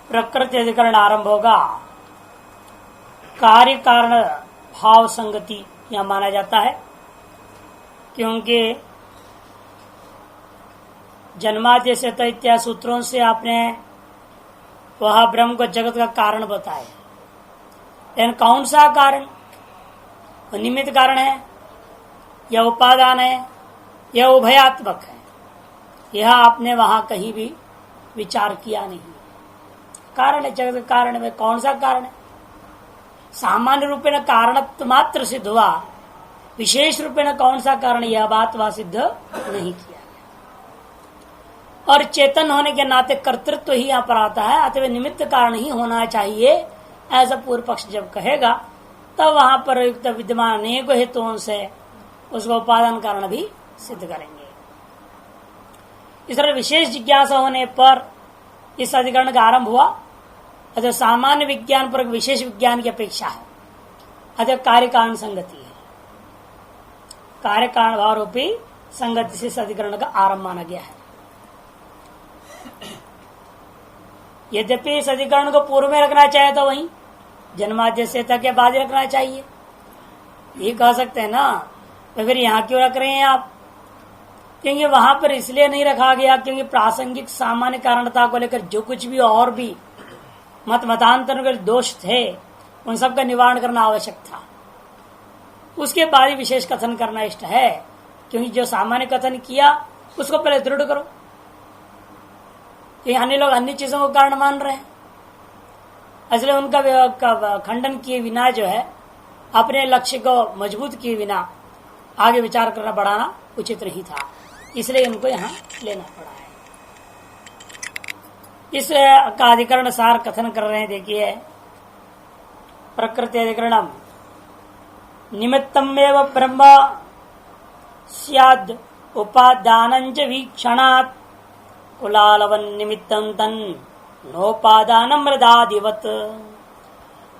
प्रकृति अधिकरण आरंभ होगा। कार्य कारण भाव संगति यह माना जाता है, क्योंकि जन्माद्य से इत्यादि सूत्रों से आपने वह ब्रह्म को जगत का कारण बताया। लेकिन कौन सा कारण? निमित्त कारण है या उपादान है या उभयात्मक है, यह आपने वहां कहीं भी विचार किया नहीं। कारण है, जगत का कारण में कौन सा कारण है? सामान्य रूपेण कारणत्व मात्र सिद्ध हुआ, विशेष रूपेण कौन सा कारण, यह बात वह सिद्ध नहीं किया। और चेतन होने के नाते कर्तृत्व ही यहाँ पर आता है, अतः निमित्त कारण ही होना चाहिए, ऐसा पूर्व पक्ष जब कहेगा तब वहां पर युक्त विद्यमान अनेक हेतुओं से उसको उपादान कारण भी सिद्ध करेंगे। इस तरह विशेष जिज्ञासा होने पर इस अधिकरण का आरंभ हुआ। अतः सामान्य विज्ञान पर विशेष विज्ञान की अपेक्षा है, अतः कार्य कारण संगति है। कार्य कारण भाव रूपी संगति से इस अधिकरण का आरंभ माना गया है। यद्यपि इस अधिकरण को पूर्व में रखना चाहे तो वहीं जन्माद्य से के बाद ही रखना चाहिए, ये कह सकते हैं ना। तो फिर यहाँ क्यों रख रहे हैं आप? क्योंकि वहां पर इसलिए नहीं रखा गया क्योंकि प्रासंगिक सामान्य कारणता को लेकर जो कुछ भी और भी मतांतर के दोष थे उन सबका निवारण करना आवश्यक था। उसके बाद ही विशेष कथन करना इष्ट है, क्योंकि जो सामान्य कथन किया उसको पहले दृढ़ करो। अन्य लोग अन्य चीजों को कारण मान रहे हैं, इसलिए उनका खंडन किए बिना जो है अपने लक्ष्य को मजबूत किए बिना आगे विचार करना बढ़ाना उचित नहीं था, इसलिए उनको यहाँ लेना पड़ा है। इस का अधिकरण सार कथन कर रहे हैं। देखिए, प्रकृति अधिकरणम निमित्तमेव ब्रह्म स्याद् उपादानञ्च वीक्षणात् कुलालवन् निमित्तं तन् नोपादानं मृदादिवत्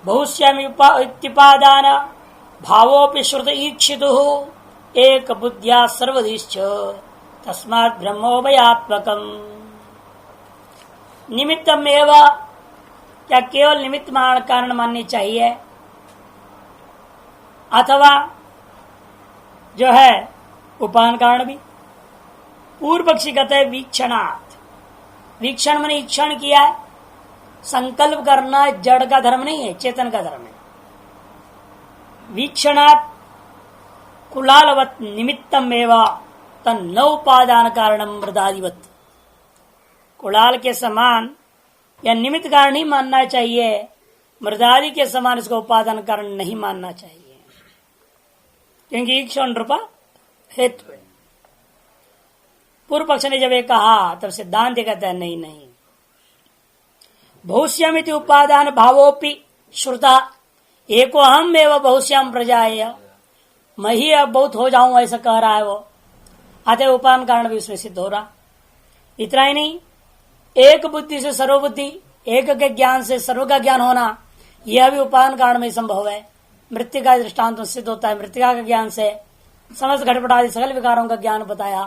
बहुश्याम्युपादान भावोऽपि श्रुत ईक्षितुः एक बुद्ध्या सर्वदिश्च तस्मात् ब्रह्मोभयात्मकम्। निमित्तमेव क्या केवल निमित्त कारण माननी चाहिए, अथवा जो है उपादान कारण भी? पूर्व पक्षी कहते हैं वीक्षणात्। वीक्षण मैंने ईक्षण किया है, संकल्प करना जड़ का धर्म नहीं है, चेतन का धर्म है। वीक्षणात् कुलालवत् निमित्तम एवं तन्न उपादान कारणम मृदादिवत। कुलाल के समान या निमित्त कारण नहीं मानना चाहिए, मृदादि के समान इसको उपादान कारण नहीं मानना चाहिए, क्योंकि ईक्षण रूपा हेतु है। पूर्व पक्ष ने जब ये कहा तब सिद्धांत कहता है नहीं नहीं, बहुश्यामिति उपादान भावोपि श्रुता एको अहम एवं बहुश्याम प्रजाय। मैं ही अब बहुत हो जाऊं ऐसा कह रहा है वो, अतः उपादान कारण भी उसमें सिद्ध हो रहा। इतना ही नहीं, एक बुद्धि से सर्वबुद्धि, एक के ज्ञान से सर्व का ज्ञान होना, यह भी उपादान कारण में संभव है। मृत्यु का दृष्टांत सिद्ध होता है, मृतिका के ज्ञान से समस्त घटपट आदि सकल विकारों का ज्ञान बताया।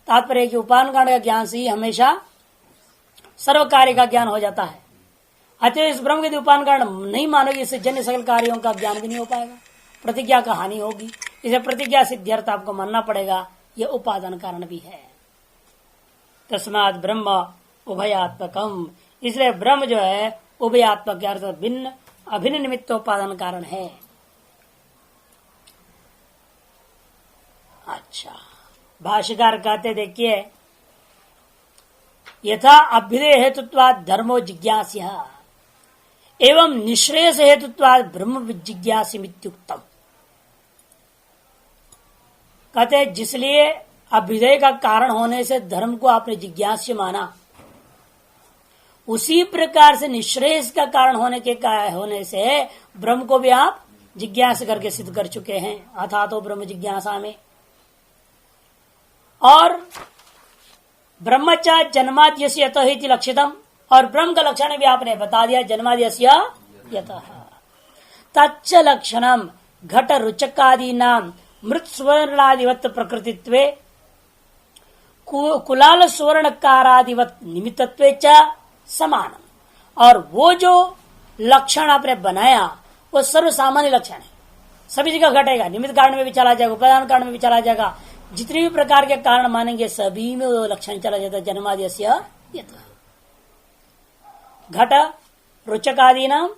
तात्पर्य कि उपादान कारण का ज्ञान से ही हमेशा सर्व कार्य का ज्ञान हो जाता है। अतः इस ब्रह्म के उपादान कारण नहीं मानोगे, इससे जन्य सकल कार्यों का ज्ञान भी नहीं हो पाएगा, प्रतिज्ञा का हानि होगी। इसे प्रतिज्ञा सिद्ध्यर्थ आपको मानना पड़ेगा, यह उपादान कारण भी है। तस्मात् ब्रह्म उभयात्मकम, इसलिए ब्रह्म जो है उभयात्मक के अर्थ भिन्न अभिन्न निमित्तोपादान कारण है। अच्छा, भाष्यकार कहते देखिए, यथा अभ्युदय हेतुत्वाद धर्मो जिज्ञास्य एवं निश्रेयस हेतुत्वाद ब्रह्म जिज्ञासिमित्युक्तम। कहते जिसलिए अभ्युदय का कारण होने से धर्म को आपने जिज्ञास्य माना, उसी प्रकार से निश्रेयस का कारण होने से ब्रह्म को भी आप जिज्ञासा करके सिद्ध कर चुके हैं, अथा तो ब्रह्म जिज्ञासा में। और ब्रह्मचा जन्माद्यस्य यतः इति लक्षितम, और ब्रह्म का लक्षण भी आपने बता दिया, जन्माद्यस्य यतः। तच्च लक्षणम घट रुचकादि नाम मृत सुवर्णादिवत प्रकृतित्वे कुलाल सुवर्णकारादिवत निमित्तत्वे च समानम। और वो जो लक्षण आपने बनाया वो सर्व सामान्य लक्षण है, सभी जगह घटेगा। निमित्त कारण में भी चला जाएगा, उपादान कारण में भी चला जाएगा, जितने भी प्रकार के कारण मानेंगे सभी में वो लक्षण चला जाता है। जन्माद्यस्य घट रुचकादि नाम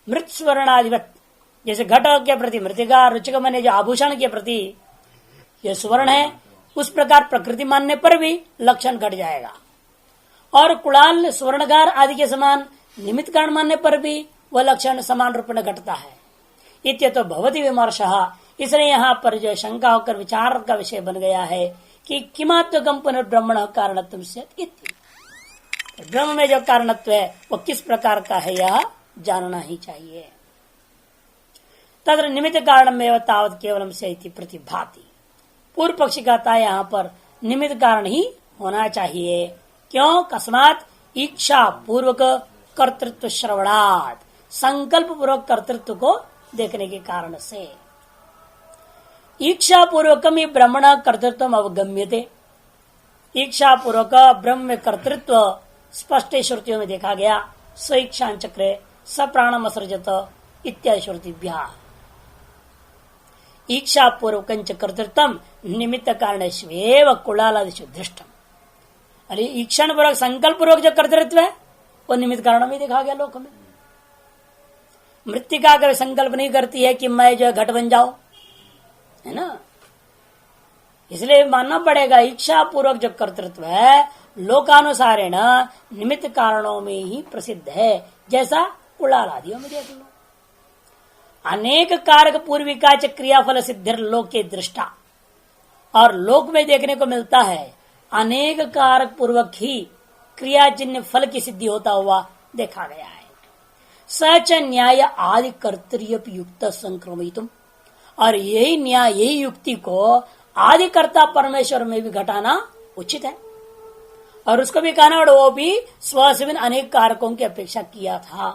मृत स्वर्णाधिपत, जैसे घट के प्रति मृतिका, रुचक माने जो आभूषण के प्रति ये स्वर्ण है, उस प्रकार प्रकृति मानने पर भी लक्षण घट जाएगा। और कुड़ाल स्वर्णगार आदि के समान निमित्त कारण मानने पर भी वह लक्षण समान रूप में घटता है। इत्य तो भवति विमर्श, इसलिए यहाँ पर जो शंका होकर विचार का विषय बन गया है कि किमात्मकम पुनर्ब्रह्मण कारणत्व से, ब्रह्म में जो कारणत्व है वो किस प्रकार का है यह जानना ही चाहिए। तत्र निमित्त कारण में तावत केवलम से प्रतिभाति, पूर्व पक्षी कहता है यहाँ पर निमित्त कारण ही होना चाहिए। क्यों? कस्मात इच्छा पूर्वक कर्तृत्व श्रवणात्, संकल्प पूर्वक कर्तृत्व को देखने के कारण से। इच्छा पूर्वकम ही ब्रह्मण कर्तृत्व अवगम्यते, इच्छा पूर्वक ब्रह्म में कर्तृत्व स्पष्ट श्रुतियों में देखा गया। स्वेच्छा चक्रे स प्राणम असृजत इत्यादि श्रुतिभ्या इच्छा पूर्वक कर्तृत्व निमित्त कारण कुलालादिषु दृष्टम। अरे इच्छा पूर्वक संकल्प पूर्वक जो कर्तृत्व है वो निमित्त कारण में देखा गया लोक में। मृत्तिका का संकल्प नहीं करती है कि मैं जो घट बन जाऊं, है ना, इसलिए मानना पड़ेगा इच्छा पूर्वक जो कर्तृत्व है लोकानुसारेण निमित्त कारणों में ही प्रसिद्ध है। जैसा कुलाल आदियों में देख लो, अनेक कारक पूर्विका च क्रियाफल सिद्धिर लोक के दृष्टा, और लोक में देखने को मिलता है अनेक कारक पूर्वक ही क्रियाजन्य फल की सिद्धि होता हुआ देखा गया है। सच न्याय आदि कर्तव्य युक्त संक्रमितुम, और यही न्याय यही युक्ति को आदिकर्ता परमेश्वर में भी घटाना उचित है। और उसको भी कहना और वो भी स्व से अनेक कारकों की अपेक्षा किया था।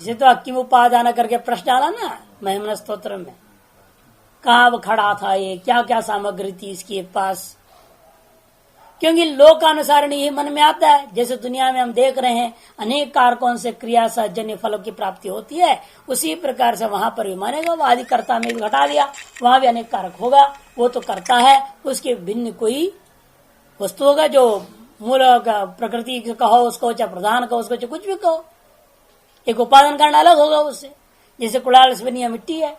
इसे तो अक्किम उपादान करके प्रश्न डाला ना महिमन स्तोत्र में, कहाँ खड़ा था ये, क्या क्या सामग्री थी इसके पास, क्योंकि लोक अनुसार यही मन में आता है। जैसे दुनिया में हम देख रहे हैं अनेक कारकों से क्रिया सहजन्य फलों की प्राप्ति होती है, उसी प्रकार से वहां पर भी मानेगा। वो आदिकर्ता में भी घटा दिया, वहां भी अनेक कारक होगा, वो तो करता है, उसके भिन्न कोई वस्तु होगा जो मूल प्रकृति कहो उसको, चाहे प्रधान कहो उसको, चाहे कुछ भी कहो, एक उपादान कारण अलग होगा उससे। जैसे कुड़ाल से बनी मिट्टी है,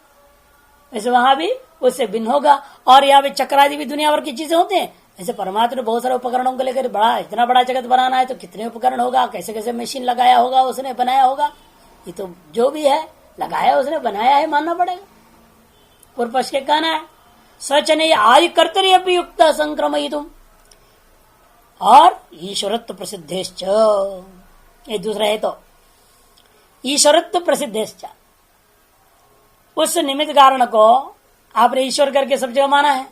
वैसे वहां भी उससे भिन्न होगा। और यहाँ पे चक्रादि भी दुनिया भर की चीजें होते हैं। ऐसे परमात्मा ने बहुत सारे उपकरणों को लेकर बड़ा, इतना बड़ा जगत बनाना है तो कितने उपकरण होगा, कैसे कैसे मशीन लगाया होगा, उसने बनाया होगा। ये तो जो भी है लगाया उसने, बनाया है, मानना पड़ेगा। पूर्व पक्ष के कहना है सच ने आदि कर्तव्य भी युक्त संक्रमयितुम, और ईश्वरत्व प्रसिद्धेश्च, ये दूसरा है तो ईश्वरत्व प्रसिद्धेश्च, उस निमित्त कारण को आपने ईश्वर करके सब जगह माना है।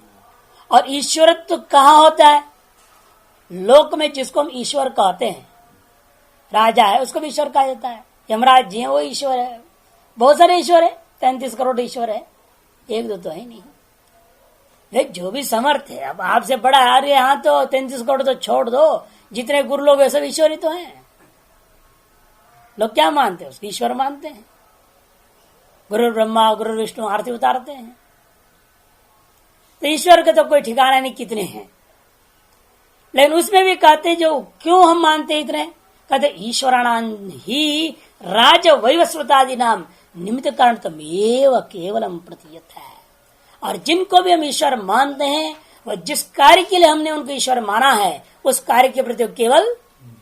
और ईश्वरत्व कहाँ होता है? लोक में जिसको हम ईश्वर कहते हैं, राजा है उसको भी ईश्वर कहा जाता है, यमराज जी है वो ईश्वर है, बहुत सारे ईश्वर है, 33 करोड़ ईश्वर है, एक दो तो है नहीं। वे जो भी समर्थ है, अब आपसे बड़ा आ रही है, यहाँ तो 33 करोड़ तो छोड़ दो, जितने गुरु लोग वे सब ईश्वर ही तो हैं। लोग क्या मानते हैं? उसको ईश्वर मानते हैं। गुरु ब्रह्मा गुरु विष्णु आरती उतारते हैं, तो ईश्वर के तो कोई ठिकाना नहीं कितने हैं। लेकिन उसमें भी कहते जो क्यों हम मानते इतने, कहते ईश्वराणाम ही राज वैवस्वतादि नाम निमित्त कारण तमेव केवलम प्रतीयत है। और जिनको भी हम ईश्वर मानते हैं वह जिस कार्य के लिए हमने उनको ईश्वर माना है उस कार्य के प्रति केवल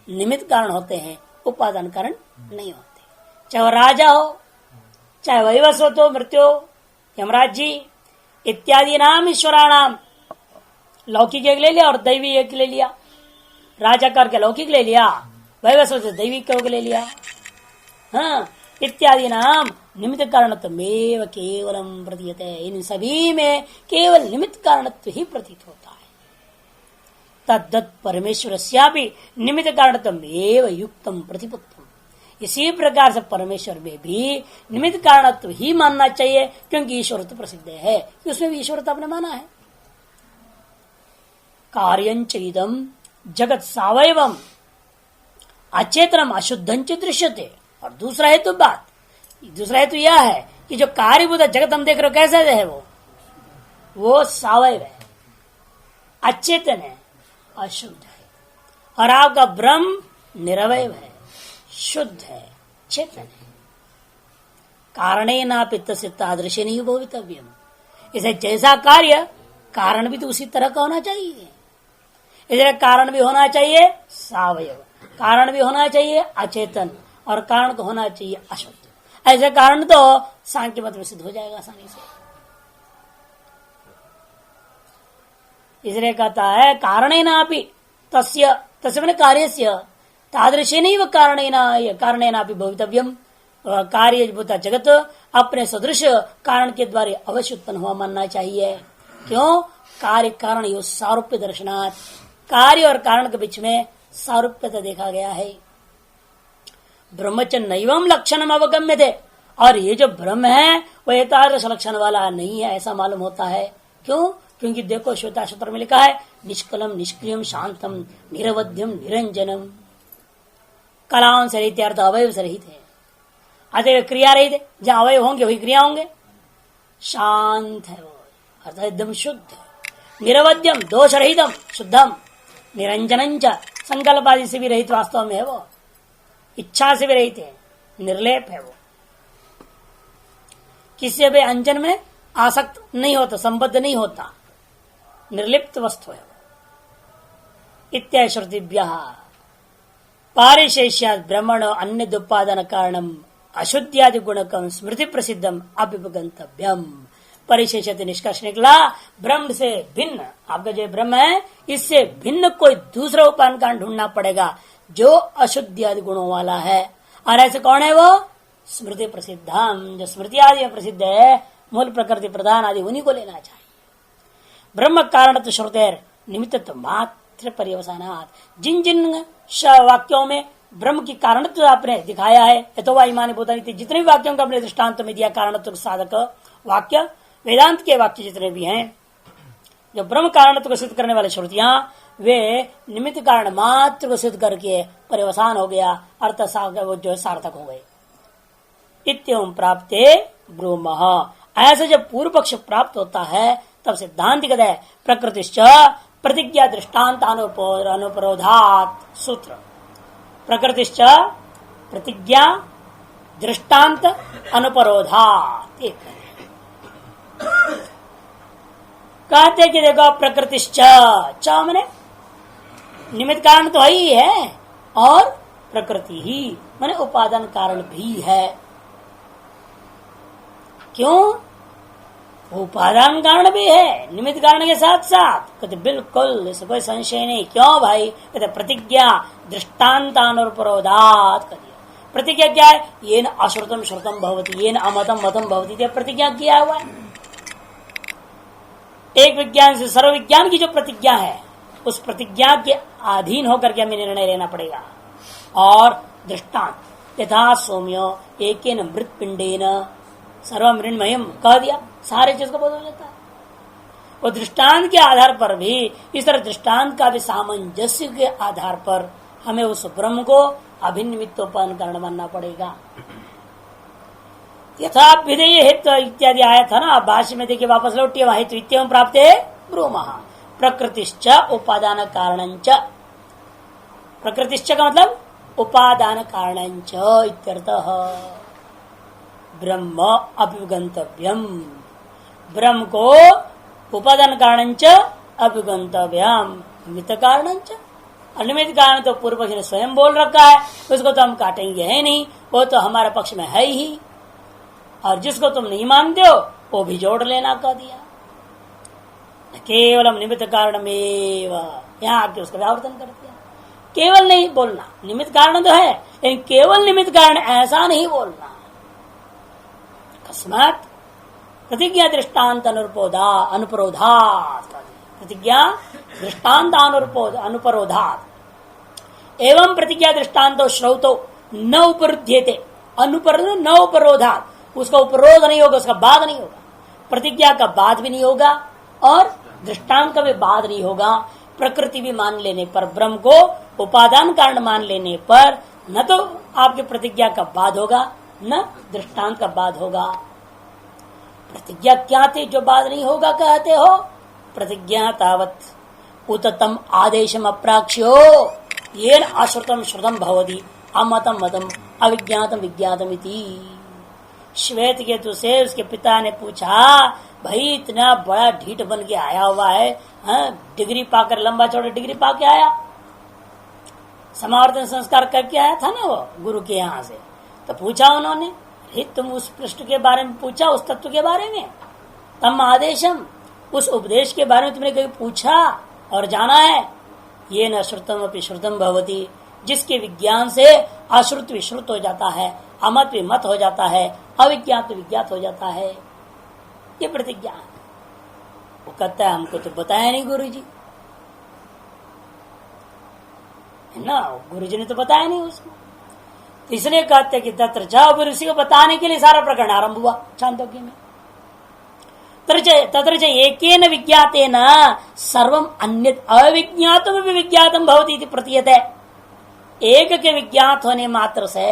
निमित्त कारण होते हैं, उपादान कारण नहीं होते। चाहे वह राजा हो, चाहे वैवस्वत हो, मृत्यु, यमराज जी इत्यादि नाम ईश्वराणाम, लौकिक एक ले लिया और दैवी एक ले लिया। राजा करके लौकिक ले लिया, वैवस्वत से दैवी के ले लिया। हाँ, इत्यादि नाम निमित्त कारणत्वमेव केवलम प्रतीयते है। इन सभी में केवल निमित्त कारणत्व ही प्रतीत होता है। तद्दत् परमेश्वरस्यापि निमित्त कारणत्वमेव युक्तम प्रतिपत्तम, इसी प्रकार से परमेश्वर में भी निमित्त कारणत्व ही मानना चाहिए, क्योंकि ईश्वरत्व प्रसिद्ध है, उसमें भी ईश्वरत्व आपने माना है। कार्यंच इदम जगत सावयवम अचेतनम अशुद्धंच दृश्यते। और दूसरा हेतु दूसरा हेतु यह है कि जो कार्यभूत जगत हम देख रहे हो कैसे है वो सावयव है, अचेतन है, अशुद्ध है। और आपका ब्रह्म निरवय है, शुद्ध है, चेतन है। कारणे नापि तस्य तादृश नहीं भवितव्यम। इसे जैसा कार्य कारण भी तो उसी तरह का होना चाहिए। इसलिए कारण भी होना चाहिए सावयव, कारण भी होना चाहिए अचेतन, और कारण को होना चाहिए अशुद्ध। ऐसे कारण तो सांख्य मत में सिद्ध हो जाएगा आसानी से। इसलिए कहता है कारणेनापि तस्य मैंने कार्यस्य तादृशेनैव कारणेनापि भवितव्यम। कार्यभूत जगत अपने सदृश कारण के द्वारा अवश्य उत्पन्न हुआ मानना चाहिए। क्यों? कार्य कारण यो सारूप्य दर्शनात्, कार्य और कारण के बीच में सारूप्यता देखा गया है। ब्रह्मच नैवम लक्षणम अवगम्य थे, और ये जो ब्रह्म है वह एतादृश लक्षण वाला नहीं है ऐसा मालूम होता है। क्यों? क्योंकि देखो श्वेता सूत्र में लिखा है निष्कलम निष्क्रियम शांतम निरवध्यम निरंजनम। कलाओं से रहित अर्थ अवयव से रहित है, अतः क्रिया रहित है। जहां अवयव होंगे वही क्रिया होंगे। शांत है वो, अर्थात एकदम शुद्ध है। निरवध्यम दोष रहितम शुद्धम, निरंजन संकल्प आदि से भी रहित वास्तव में है वो, इच्छा से भी रहित है, निर्लेप है वो, किसी भी अंजन में आसक्त नहीं होता, संबद्ध नहीं होता, निर्लिप्त वस्तु है। इत्यादि श्रुतिभ्य पारिशेष्याद ब्रह्मण अन्य उपादान कारणम अशुद्ध्यादि गुणकम स्मृति प्रसिद्धम अभिगंतव्यम। परिशेष निष्कर्ष निकला ब्रह्म से भिन्न, आपका जो ब्रह्म है इससे भिन्न कोई दूसरा उपादान कारण ढूंढना पड़ेगा जो अशुद्ध्यादि गुणों वाला है। और ऐसे कौन है वो? स्मृति प्रसिद्धम, जो स्मृति आदि में प्रसिद्ध है, मूल प्रकृति प्रधान आदि उन्हीं को लेना चाहिए। ब्रह्म कारण तो श्रुतेर निमित्त मात्र पर्यवसानात्, जिन जिन वाक्यों में ब्रह्म की कारणत्व आपने दिखाया है, यथोवा इमानि भूतानि, जितने भी वाक्यों का अपने दृष्टांत में दिया कारणत्व साधक वाक्य, वेदांत के वाक्य जितने भी हैं जो ब्रह्म कारणत्व को सिद्ध करने वाले श्रुतियां, वे निमित्त कारण मात्र को सिद्ध करके पर्यवसान हो गया, अर्थ वो जो सार्थक हो गए। इत्यं प्राप्ते ब्रूमः, ऐसे जब पूर्व पक्ष प्राप्त होता है तब सिद्धांत कहते हैं प्रकृतिश्च प्रतिज्ञा दृष्टांत अनुपरोधात् सूत्र। प्रकृतिश्च प्रतिज्ञा दृष्टांत अनुपरोधात्, कहते कि देखो प्रकृतिश्च, च माने निमित्त कारण तो ही है और प्रकृति ही माने उपादान कारण भी है। क्यों? उपादान कारण भी है निमित्त कारण के साथ साथ। कहते बिल्कुल इससे कोई संशय नहीं। क्यों भाई? कहते प्रतिज्ञा दृष्टान्तानुपरोधात्। प्रतिज्ञा क्या है? ये न अश्रुतम श्रुतम भवति, ये न अमतम मतम भवति, प्रतिज्ञा किया हुआ है। एक विज्ञान से सर्व विज्ञान की जो प्रतिज्ञा है उस प्रतिज्ञा के अधीन होकर के हमें निर्णय लेना पड़ेगा। और दृष्टांत यथा सौम्यो एकेन मृत पिंडेन सर्वमृण्मयम कह दिया, सारे चीज को बदल देता है। वो दृष्टांत के आधार पर भी, इस तरह दृष्टांत का भी सामंजस्य के आधार पर हमें उस ब्रह्म को अभिन्न निमित्तोपन्न कारण मानना पड़ेगा। यथा विधेय हेतु इत्यादि आया था ना भाष्य में, देखिए वापस लौटिए वहां हेतु इत्यं प्राप्ते ब्रूमः प्रकृतिश्च उपादान कारणञ्च। प्रकृतिश्च का मतलब उपादान कारणञ्च इत्यर्थः। ब्रह्म अभिगंतव्यम, ब्रह्म को उपादान कारणञ्च अभिगंतव्यम, निमित्त कारणञ्च। अनिमित्त कारण तो पूर्व पक्ष ने स्वयं बोल रखा है, उसको तो हम काटेंगे है नहीं, वो तो हमारे पक्ष में है ही। और जिसको तुम नहीं मानते हो वो भी जोड़ लेना कह दिया। केवलम निमित्त कारणमेव, यहाँ आके उसका व्यावर्तन कर दिया। केवल नहीं बोलना, निमित्त कारण तो है लेकिन केवल निमित्त कारण ऐसा नहीं बोलना। अकस्मात प्रतिज्ञा दृष्टांत अनुपरोधात्, प्रतिज्ञा दृष्टांत अनुपरोधात् एवं प्रतिज्ञा दृष्टांतो श्रौतो न उपरुध्यते, अनुपरोध न उपरोधात्, उसका उपरोध नहीं होगा, उसका बाद नहीं होगा, प्रतिज्ञा का बाद भी नहीं होगा और दृष्टांत का भी बाद नहीं होगा। प्रकृति भी मान लेने पर, ब्रह्म को उपादान कारण मान लेने पर न तो आपकी प्रतिज्ञा का बाद होगा न दृष्टांत का बाद होगा। प्रतिज्ञा क्या थी जो बाद नहीं होगा कहते हो? प्रतिज्ञा तावत उततम आदेशम अप्राक्ष्यो येन अश्रुतम श्रुतम भवति अमतम मतम अविज्ञातम विज्ञातम इति। श्वेत केतु से उसके पिता ने पूछा, भाई इतना बड़ा ढीठ बन के आया हुआ है, डिग्री पाकर, लंबा चौड़ा डिग्री पाके आया, समावर्तन संस्कार करके आया था ना वो गुरु के यहाँ से। तो पूछा उन्होंने, तुम उस पृष्ठ के बारे में पूछा, उस तत्व के बारे में, तम आदेशम, उस उपदेश के बारे में तुमने कभी पूछा और जाना है? ये न श्रुतम अपि श्रुतम भवति, जिसके विज्ञान से अश्रुत विश्रुत हो जाता है, अमत विमत हो जाता है, अविज्ञात विज्ञात हो जाता है। ये प्रतिज्ञा है। वो कहता है हमको तो बताया नहीं गुरुजी, है ना, गुरुजी ने तो बताया नहीं उसको। तो इसलिए कहते कि तत्र जाओ, फिर उसी को बताने के लिए सारा प्रकरण आरंभ हुआ छांदोग्य में। तत्र एकेन विज्ञातेन सर्वम अन्यत् अविज्ञातम भी विज्ञातम भवति इति प्रतीयते। एक के विज्ञात होने मात्र से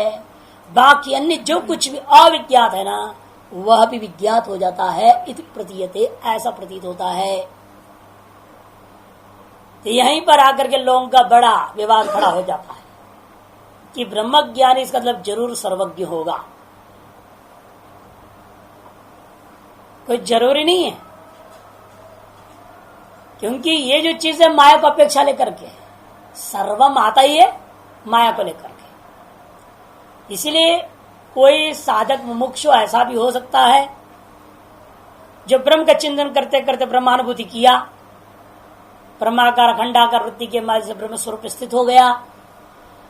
बाकी अन्य जो कुछ भी अविज्ञात है ना, वह भी विज्ञात हो जाता है इति प्रतीयते, ऐसा प्रतीत होता है। तो यहीं पर आकर के लोगों का बड़ा विवाद खड़ा हो जाता है कि ब्रह्मज्ञानी इसका मतलब जरूर सर्वज्ञ होगा। कोई जरूरी नहीं है, क्योंकि ये जो चीज है माया को अपेक्षा लेकर के, सर्वम आता ही है माया को लेकर के। इसीलिए कोई साधक मुमुक्षु ऐसा भी हो सकता है जो ब्रह्म का चिंतन करते करते ब्रह्मानुभूति किया, ब्रह्माकार खंडाकार वृत्ति के माध्यम से ब्रह्म स्वरूप स्थित हो गया,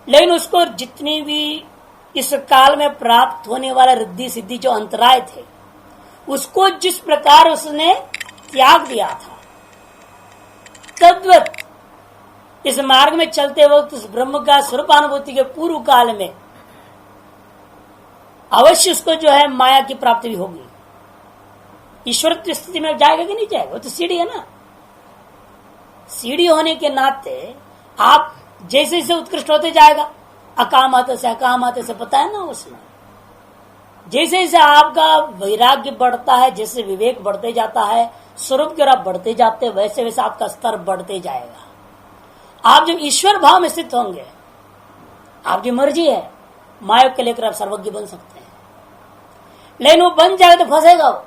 लेकिन उसको जितनी भी इस काल में प्राप्त होने वाला रिद्धि सिद्धि जो अंतराय थे, उसको जिस प्रकार उसने त्याग दिया था, तद्वत इस मार्ग में चलते वक्त उस ब्रह्म का स्वरूपानुभूति के पूर्व काल में अवश्य उसको जो है माया की प्राप्ति भी होगी। ईश्वर की स्थिति में जाएगा कि नहीं जाएगा? वो तो सीढ़ी है ना। सीढ़ी होने के नाते आप जैसे जैसे उत्कृष्ट होते जाएगा, अकामत से पता है ना उसमें, जैसे जैसे आपका वैराग्य बढ़ता है, जैसे विवेक बढ़ते जाता है, स्वरूप की ओर आप बढ़ते जाते, वैसे वैसे आपका स्तर बढ़ते जाएगा। आप जब ईश्वर भाव में स्थित होंगे, आपकी मर्जी है, माया के लेकर आप सर्वज्ञ बन सकते हैं, लेकिन वो बन जाएगा तो फंसेगा वो,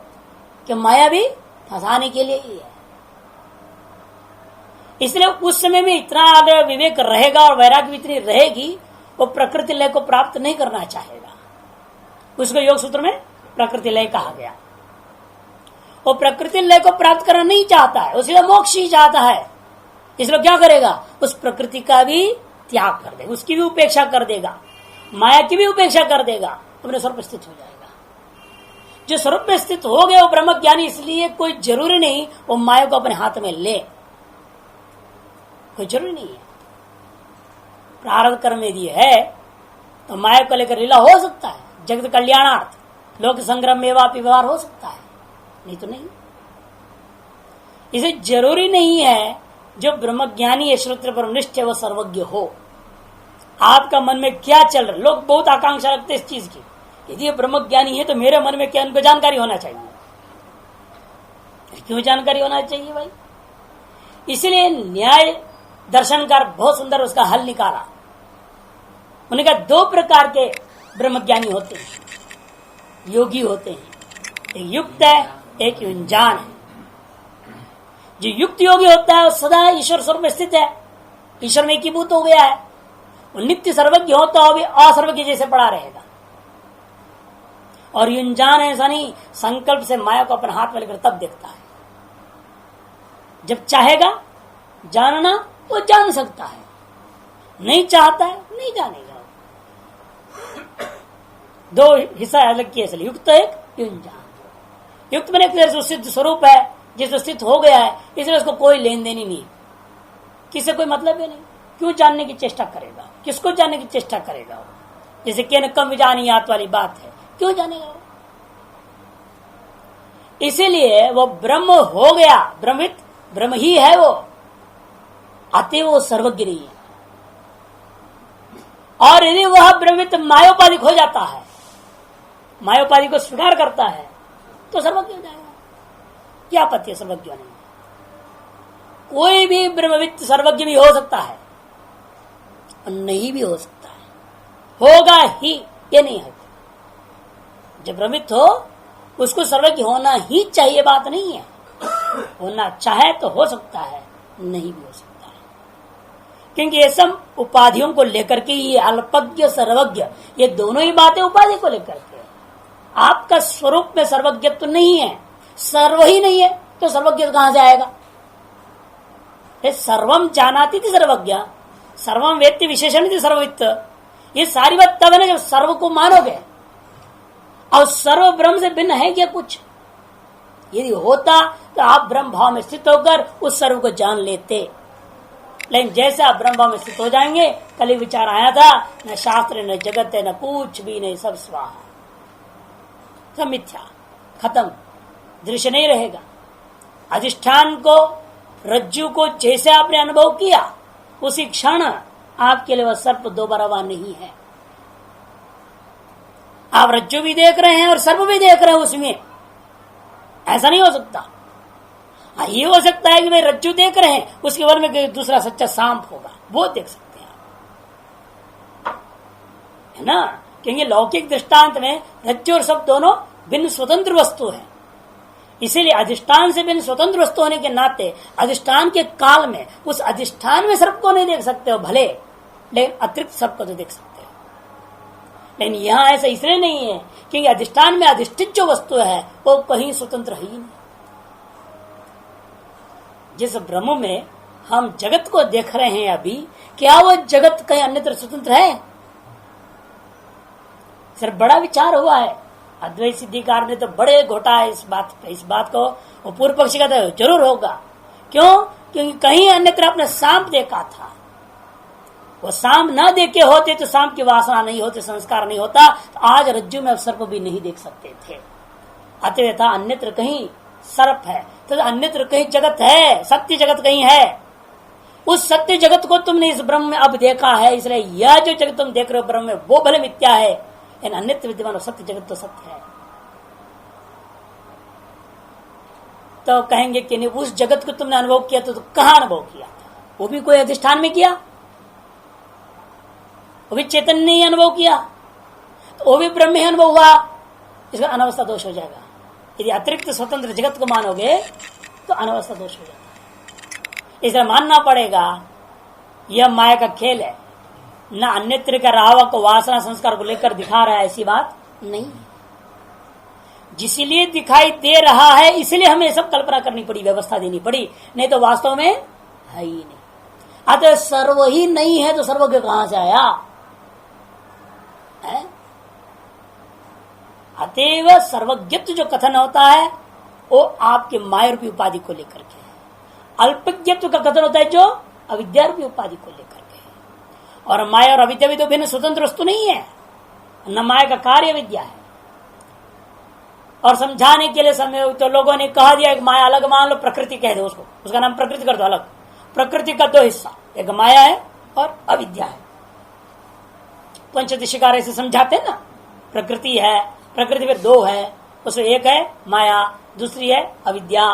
कि माया भी फंसाने के लिए ही है। इसलिए उस समय में इतना विवेक रहेगा और वैराग्य भी इतनी रहेगी, वो प्रकृति लय को प्राप्त नहीं करना चाहेगा। उसको योग सूत्र में प्रकृति लय कहा गया। वो प्रकृति लय को प्राप्त करना नहीं चाहता है, उसी मोक्ष ही चाहता है। इसलिए क्या करेगा? उस प्रकृति का भी त्याग कर देगा, उसकी भी उपेक्षा कर देगा, माया की भी उपेक्षा कर देगा, अपने स्वरूप स्थित हो जाएगा। जो स्वरूप में स्थित हो गया वो ब्रह्म ज्ञानी, इसलिए कोई जरूरी नहीं वो माया को अपने हाथ में ले, कोई जरूरी नहीं है। प्रारब्ध कर्म यदि है तो माया को लेकर लीला हो सकता है, जगत कल्याणार्थ लोक संग्रह में व्यवहार हो सकता है, नहीं तो नहीं। इसे जरूरी नहीं है जो ब्रह्मज्ञानी है, श्रोत्र ब्रह्मनिष्ठ है, वो सर्वज्ञ हो। आपका मन में क्या चल रहा है? लोग बहुत आकांक्षा रखते हैं इस चीज की, यदि ये ब्रह्मज्ञानी है तो मेरे मन में क्या, उनको जानकारी होना चाहिए। क्यों जानकारी होना चाहिए भाई? इसलिए न्याय दर्शनकार बहुत सुंदर उसका हल निकाला। उन्होंने कहा दो प्रकार के ब्रह्मज्ञानी होते हैं, योगी होते हैं, एक युक्त है, एक युंजान है। जो युक्त योगी होता है वो सदा ईश्वर स्वरूप में स्थित है, ईश्वर में एकीभूत हो गया है, वो नित्य सर्वज्ञ होता हो भी असर्वज्ञ जैसे पड़ा रहेगा। और युंजान ऐसा नहीं, संकल्प से माया को अपने हाथ में लेकर तब देखता है। जब चाहेगा जानना वो जान सकता है, नहीं चाहता है नहीं जानेगा। दो हिस्सा अलग किए, इसलिए युक्त एक युंजान। युक्त मैंने एक सिद्ध स्वरूप है जिस स्थित हो गया है, इसलिए उसको कोई लेन देन ही नहीं, किसी कोई मतलब ही नहीं। क्यों जानने की चेष्टा करेगा? किसको जानने की चेष्टा करेगा? जैसे के कम जानियात वाली बात है, क्यों जानेगा? इसीलिए वो ब्रह्म हो गया, ब्रह्मित ब्रह्म ही है वो। अतएव वो सर्वज्ञ नहीं है। और यदि वह ब्रह्मविद मायोपाधिक हो जाता है, मायोपाधि को स्वीकार करता है, तो सर्वज्ञ हो जाएगा। क्या आपत्ति है सर्वज्ञ होने में? कोई भी ब्रह्मविद सर्वज्ञ भी हो सकता है और नहीं भी हो सकता है, होगा ही, ये नहीं है। जब ब्रह्मविद हो उसको सर्वज्ञ होना ही चाहिए, बात नहीं है। होना चाहे तो हो सकता है, नहीं भी हो सकता है, क्योंकि ये सब उपाधियों को लेकर के, ये अल्पज्ञ सर्वज्ञ, ये दोनों ही बातें उपाधि को लेकर के। आपका स्वरूप में सर्वज्ञत्व तो नहीं है, सर्व ही नहीं है, तो सर्वज्ञ कहां से आएगा? सर्वम जानाति थी सर्वज्ञ, सर्वम वेत्ति विशेषण थी सर्ववित्त। ये सारी बात तब है ना जब सर्व को मानोगे। और सर्व ब्रह्म से भिन्न है क्या कुछ? यदि होता तो आप ब्रह्म भाव में स्थित होकर उस सर्व को जान लेते। लेकिन जैसे आप ब्रह्म भाव में स्थित हो जाएंगे, कल ही विचार आया था, न शास्त्र न जगत है, न कुछ भी नहीं, सब स्वाहा, सब मिथ्या, खत्म, दृश्य नहीं रहेगा। अधिष्ठान को, रज्जु को जैसे आपने अनुभव किया, उसी क्षण आपके लिए वह सर्प दोबारा नहीं है। आप रज्जु भी देख रहे हैं और सर्प भी देख रहे हैं उसमें, ऐसा नहीं हो सकता। ये हो सकता है कि भाई रज्जु देख रहे हैं, उसके बारे में दूसरा सच्चा सांप होगा, वो देख सकते हैं, है ना? क्योंकि लौकिक दृष्टांत में रज्जु और सर्प दोनों भिन्न स्वतंत्र वस्तु हैं। इसीलिए अधिष्ठान से भिन्न स्वतंत्र वस्तु होने के नाते अधिष्ठान के काल में उस अधिष्ठान में सर्प को नहीं देख सकते हो भले, लेकिन अतिरिक्त सर्प को तो देख सकते हो। लेकिन यहां ऐसा इसलिए नहीं है क्योंकि अधिष्ठान में अधिष्ठित जो वस्तु है वो कहीं स्वतंत्र है ही नहीं। जिस ब्रह्म में हम जगत को देख रहे हैं अभी, क्या वो जगत कहीं अन्यत्र स्वतंत्र है? सर बड़ा विचार हुआ है, अद्वैत सिद्धिकार ने तो बड़े घोटा है इस बात को। वो पूर्व पक्षी का तो जरूर होगा। क्यों? क्योंकि कहीं अन्यत्र आपने सांप देखा था, वो सांप न देखे होते तो सांप की वासना नहीं होती, संस्कार नहीं होता, तो आज रज्जु में सर्प भी नहीं देख सकते थे। अतः था अन्यत्र कहीं सर्प है, तो अन्यत्र कहीं जगत है, सत्य जगत कहीं है। उस सत्य जगत को तुमने इस ब्रह्म में अब देखा है, इसलिए यह जो जगत तुम देख रहे हो ब्रह्म में वो भले मिथ्या है, अन्यत्र विद्यमान सत्य जगत तो सत्य है। तो कहेंगे कि नहीं, उस जगत को तुमने अनुभव किया तो कहां अनुभव किया था? वो भी कोई अधिष्ठान में किया, वो भी चैतन्य ने अनुभव किया, तो वो भी ब्रह्म ही अनुभव हुआ, इसका अनवस्था दोष हो जाएगा। यदि अतिरिक्त स्वतंत्र जगत को मानोगे तो अनवस्था दोष हो जाता है। इसलिए मानना पड़ेगा यह माया का खेल है, न अन्यत्र का रावा को वासना संस्कार को लेकर दिखा रहा है, ऐसी बात नहीं है। जिसलिए दिखाई दे रहा है इसलिए हमें सब कल्पना करनी पड़ी, व्यवस्था देनी पड़ी, नहीं तो वास्तव में है ही नहीं। अतः सर्व ही नहीं है तो सर्वज्ञ कहां से आया? अतएव सर्वज्ञत्व जो कथन होता है वो आपके माया रूपी उपाधि को लेकर के है। अल्पज्ञत्व का कथन होता है जो अविद्या रूपी उपाधि को लेकर के है। और माया और अविद्या भी तो भिन्न स्वतंत्र वस्तु नहीं है, न माया का कार्य विद्या है। और समझाने के लिए समय तो लोगों ने कहा दिया, एक माया अलग मान लो, प्रकृति कह दो उसको, उसका नाम प्रकृति कर दो अलग। प्रकृति का दो हिस्सा, एक माया है और अविद्या है। पंचदशिकार ऐसे समझाते ना, प्रकृति है, प्रकृति में दो है, उसमें एक है माया, दूसरी है अविद्या,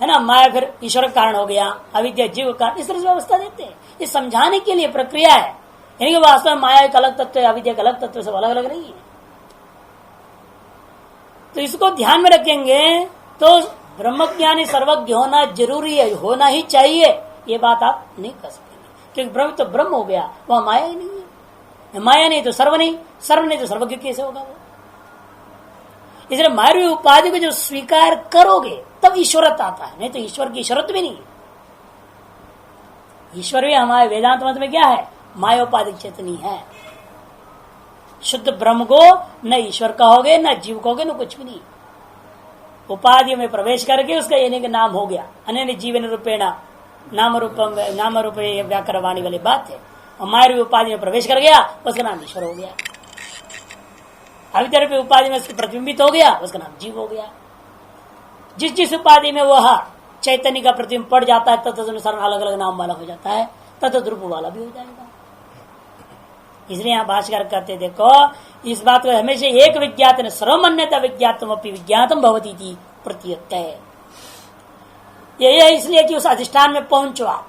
है ना। माया फिर ईश्वर कारण हो गया, अविद्या जीव कारण, इस तरह से व्यवस्था देते हैं। ये समझाने के लिए प्रक्रिया है, यानी कि वास्तव में माया एक अलग तत्व है, अविद्या एक अलग तत्व, सब अलग अलग नहीं है। तो इसको ध्यान में रखेंगे तो ब्रह्मज्ञानी सर्वज्ञ होना जरूरी है, होना ही चाहिए, ये बात आप नहीं कर सकेंगे। क्योंकि ब्रह्म तो ब्रह्म हो गया, वह माया ही नहीं है। माया नहीं तो सर्व नहीं, सर्व नहीं तो सर्वज्ञ कैसे होगा वो? इसलिए माया उपाधि को जब स्वीकार करोगे तब ईश्वरत्व आता है, नहीं तो ईश्वर की ईश्वरत्व भी नहीं है। ईश्वर भी हमारे वेदांत मत में क्या है? मायोपाधिक चेतनी है। शुद्ध ब्रह्म को न ईश्वर कहोगे, न जीव कहोगे, न कुछ भी नहीं। उपाधि में प्रवेश करके उसका ये नहीं कि नाम हो गया, अन्य जीवन रूपेणा नाम रूप व्याकरवाणी वाली बात है। और माया उपाधि में प्रवेश कर गया, उसका नाम ईश्वर हो गया। अविद्या रूपी उपाधि में प्रतिबिंबित हो गया, उसका नाम जीव हो गया। जिस जिस उपाधि में वह चैतन्य का प्रतिबिंब पड़ जाता है तदनुसार अलग अलग नाम वाला हो जाता है, तद रूप वाला भी हो जाएगा। इसलिए यहाँ भाष्यकार कहते देखो इस बात को हमेशा एक विज्ञात सर्वमान्यता विज्ञातम अपनी विज्ञातम भवती थी प्रत्यय। यही है इसलिए कि उस अधिष्ठान में पहुंचो आप,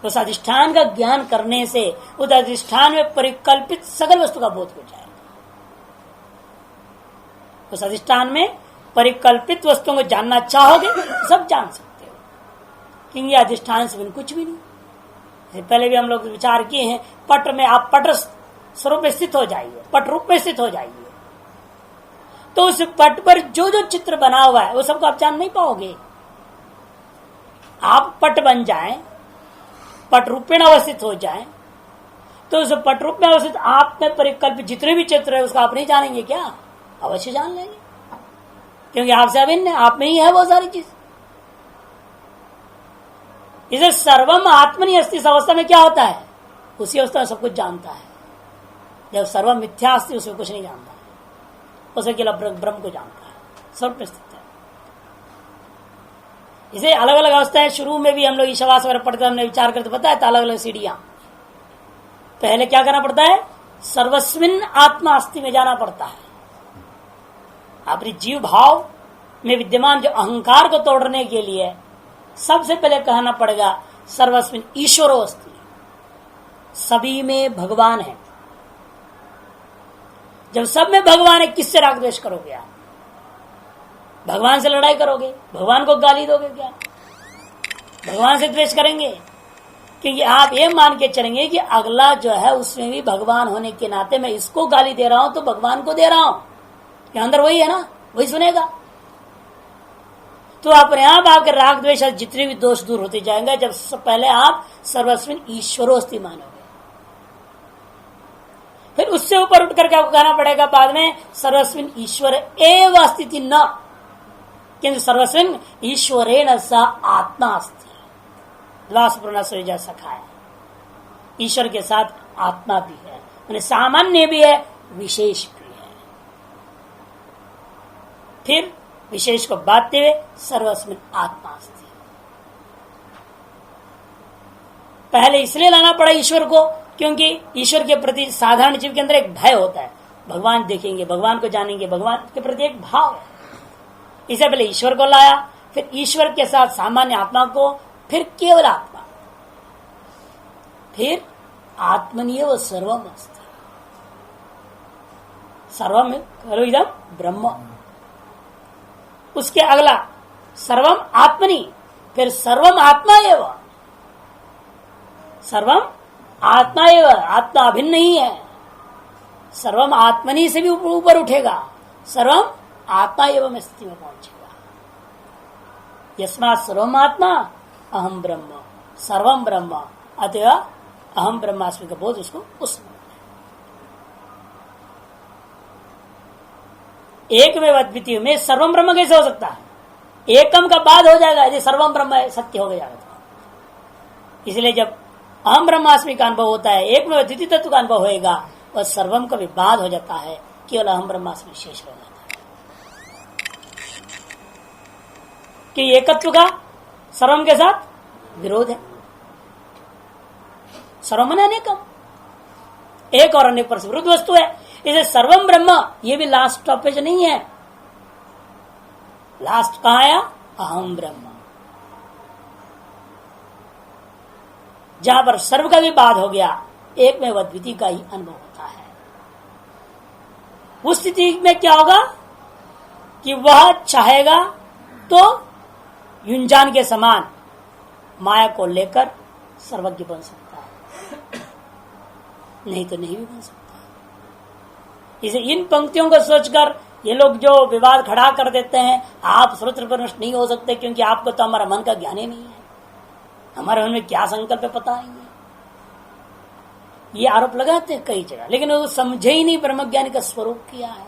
उस अधिष्ठान का ज्ञान करने से उस अधिष्ठान में परिकल्पित सकल वस्तु का बोध हो जाएगा। उस अधिष्ठान में परिकल्पित वस्तुओं को जानना चाहोगे सब जान सकते हो, क्योंकि अधिष्ठान से कुछ भी नहीं। पहले भी हम लोग विचार किए हैं, पट में आप पट स्वरूप में स्थित हो जाइए, पट रूप में स्थित हो जाइए, तो उस पट पर जो जो चित्र बना हुआ है वो सबको आप जान नहीं पाओगे। आप पट बन जाएं, पट रूप में अवस्थित हो जाएं, तो उस पट रूप में अवस्थित आप में परिकल्पित जितने भी चित्र है उसको आप नहीं जानेंगे क्या? अवश्य जान लेंगे, क्योंकि आपसे अभिन्न है, आप में ही है वो सारी चीज। इसे सर्वम आत्मनि अस्ति इस अवस्था में क्या होता है? उसी अवस्था में सब कुछ जानता है। जब सर्वम मिथ्या अस्ति उसमें कुछ नहीं जानता है, उसे केवल ब्रह्म को जानता है, सर्व में स्थित है। इसे अलग अलग अवस्थाएं शुरू में भी हम लोग ईशावास वगैरह पढ़ते हमने विचार करते बताया था, अलग अलग सीढ़ियां। पहले क्या करना पड़ता है? सर्वस्मिन आत्मा अस्ति में जाना पड़ता है। अपनी जीव भाव में विद्यमान जो अहंकार को तोड़ने के लिए सबसे पहले कहना पड़ेगा सर्वस्मिन ईश्वरो अस्ति, सभी में भगवान है। जब सब में भगवान है, किससे राग द्वेष करोगे आप? भगवान से लड़ाई करोगे? भगवान को गाली दोगे क्या? भगवान से द्वेष करेंगे? क्योंकि आप ये मान के चलेंगे कि अगला जो है उसमें भी भगवान होने के नाते मैं इसको गाली दे रहा हूं तो भगवान को दे रहा हूं, यहां अंदर वही है ना, वही सुनेगा। तो अपने आप आपके राग द्वेष जितने भी दोष दूर होते जाएंगे जब पहले आप सर्वस्विन ईश्वरोस्ति मानोगे। फिर उससे ऊपर उठ करके आपको कहना पड़ेगा बाद में सर्वस्विन ईश्वर एव अस्ति न, किंतु सर्वस्विन ईश्वरेण स आत्मा अस्ति। द्वासपूर्ण सखा है, ईश्वर के साथ आत्मा भी है, यानी सामान्य भी है, विशेष भी है। फिर विशेष को बांटते हुए सर्वस्मिन आत्मा अस्ति। पहले इसलिए लाना पड़ा ईश्वर को क्योंकि ईश्वर के प्रति साधारण जीव के अंदर एक भय होता है, भगवान देखेंगे, भगवान को जानेंगे, भगवान के प्रति एक भाव है। इससे पहले ईश्वर को लाया, फिर ईश्वर के साथ सामान्य आत्मा को, फिर केवल आत्मा, फिर आत्मनियव सर्वम अस्ति, सर्वम खलु इदं ब्रह्म। उसके अगला सर्वम आत्मनि, फिर सर्वम आत्मा एव, सर्वम आत्मा एव, आत्मा अभिन्न नहीं है, सर्वम आत्मनि से भी ऊपर उठेगा, सर्वम आत्मा एवं स्थिति में पहुंचेगा। यस्मात् सर्वम आत्मा अहम ब्रह्म, सर्वम ब्रह्म, अतः अहम ब्रह्मास्मि का बोध उसको उस एक में अद्वितीय में सर्वम ब्रह्म कैसे हो सकता है? एकम का बाद हो जाएगा यदि सर्वम ब्रह्म सत्य हो जाएगा तो। इसलिए जब अहम ब्रह्मास्मि का अनुभव होता है, एक में अद्वितीय तत्व का अनुभव होएगा, वह सर्वम का भी बाद हो जाता है, केवल अहम ब्रह्मास्मि शेष हो जाता है। कि एकत्व का सर्वम के साथ विरोध है। सर्वम ने अनेकम, एक और अनेक पर विरुद्ध वस्तु है। इसे सर्वम ब्रह्म ये भी लास्ट स्टॉपेज नहीं है। लास्ट कहा आया? अहम ब्रह्म, जहां पर सर्व का भी बात हो गया, एक में अद्वितीय का ही अनुभव होता है। उस स्थिति में क्या होगा कि वह चाहेगा तो युंजान के समान माया को लेकर सर्वज्ञ बन सकता है, नहीं तो नहीं भी बन सकता। इसे इन पंक्तियों को सोचकर ये लोग जो विवाद खड़ा कर देते हैं, आप श्रोत्रपरवश नहीं हो सकते क्योंकि आपको तो हमारा मन का ज्ञान ही नहीं है, हमारे मन में क्या संकल्प है पता नहीं है। ये आरोप लगाते हैं कई जगह, लेकिन वो समझे ही नहीं ब्रह्मज्ञानी का स्वरूप क्या है।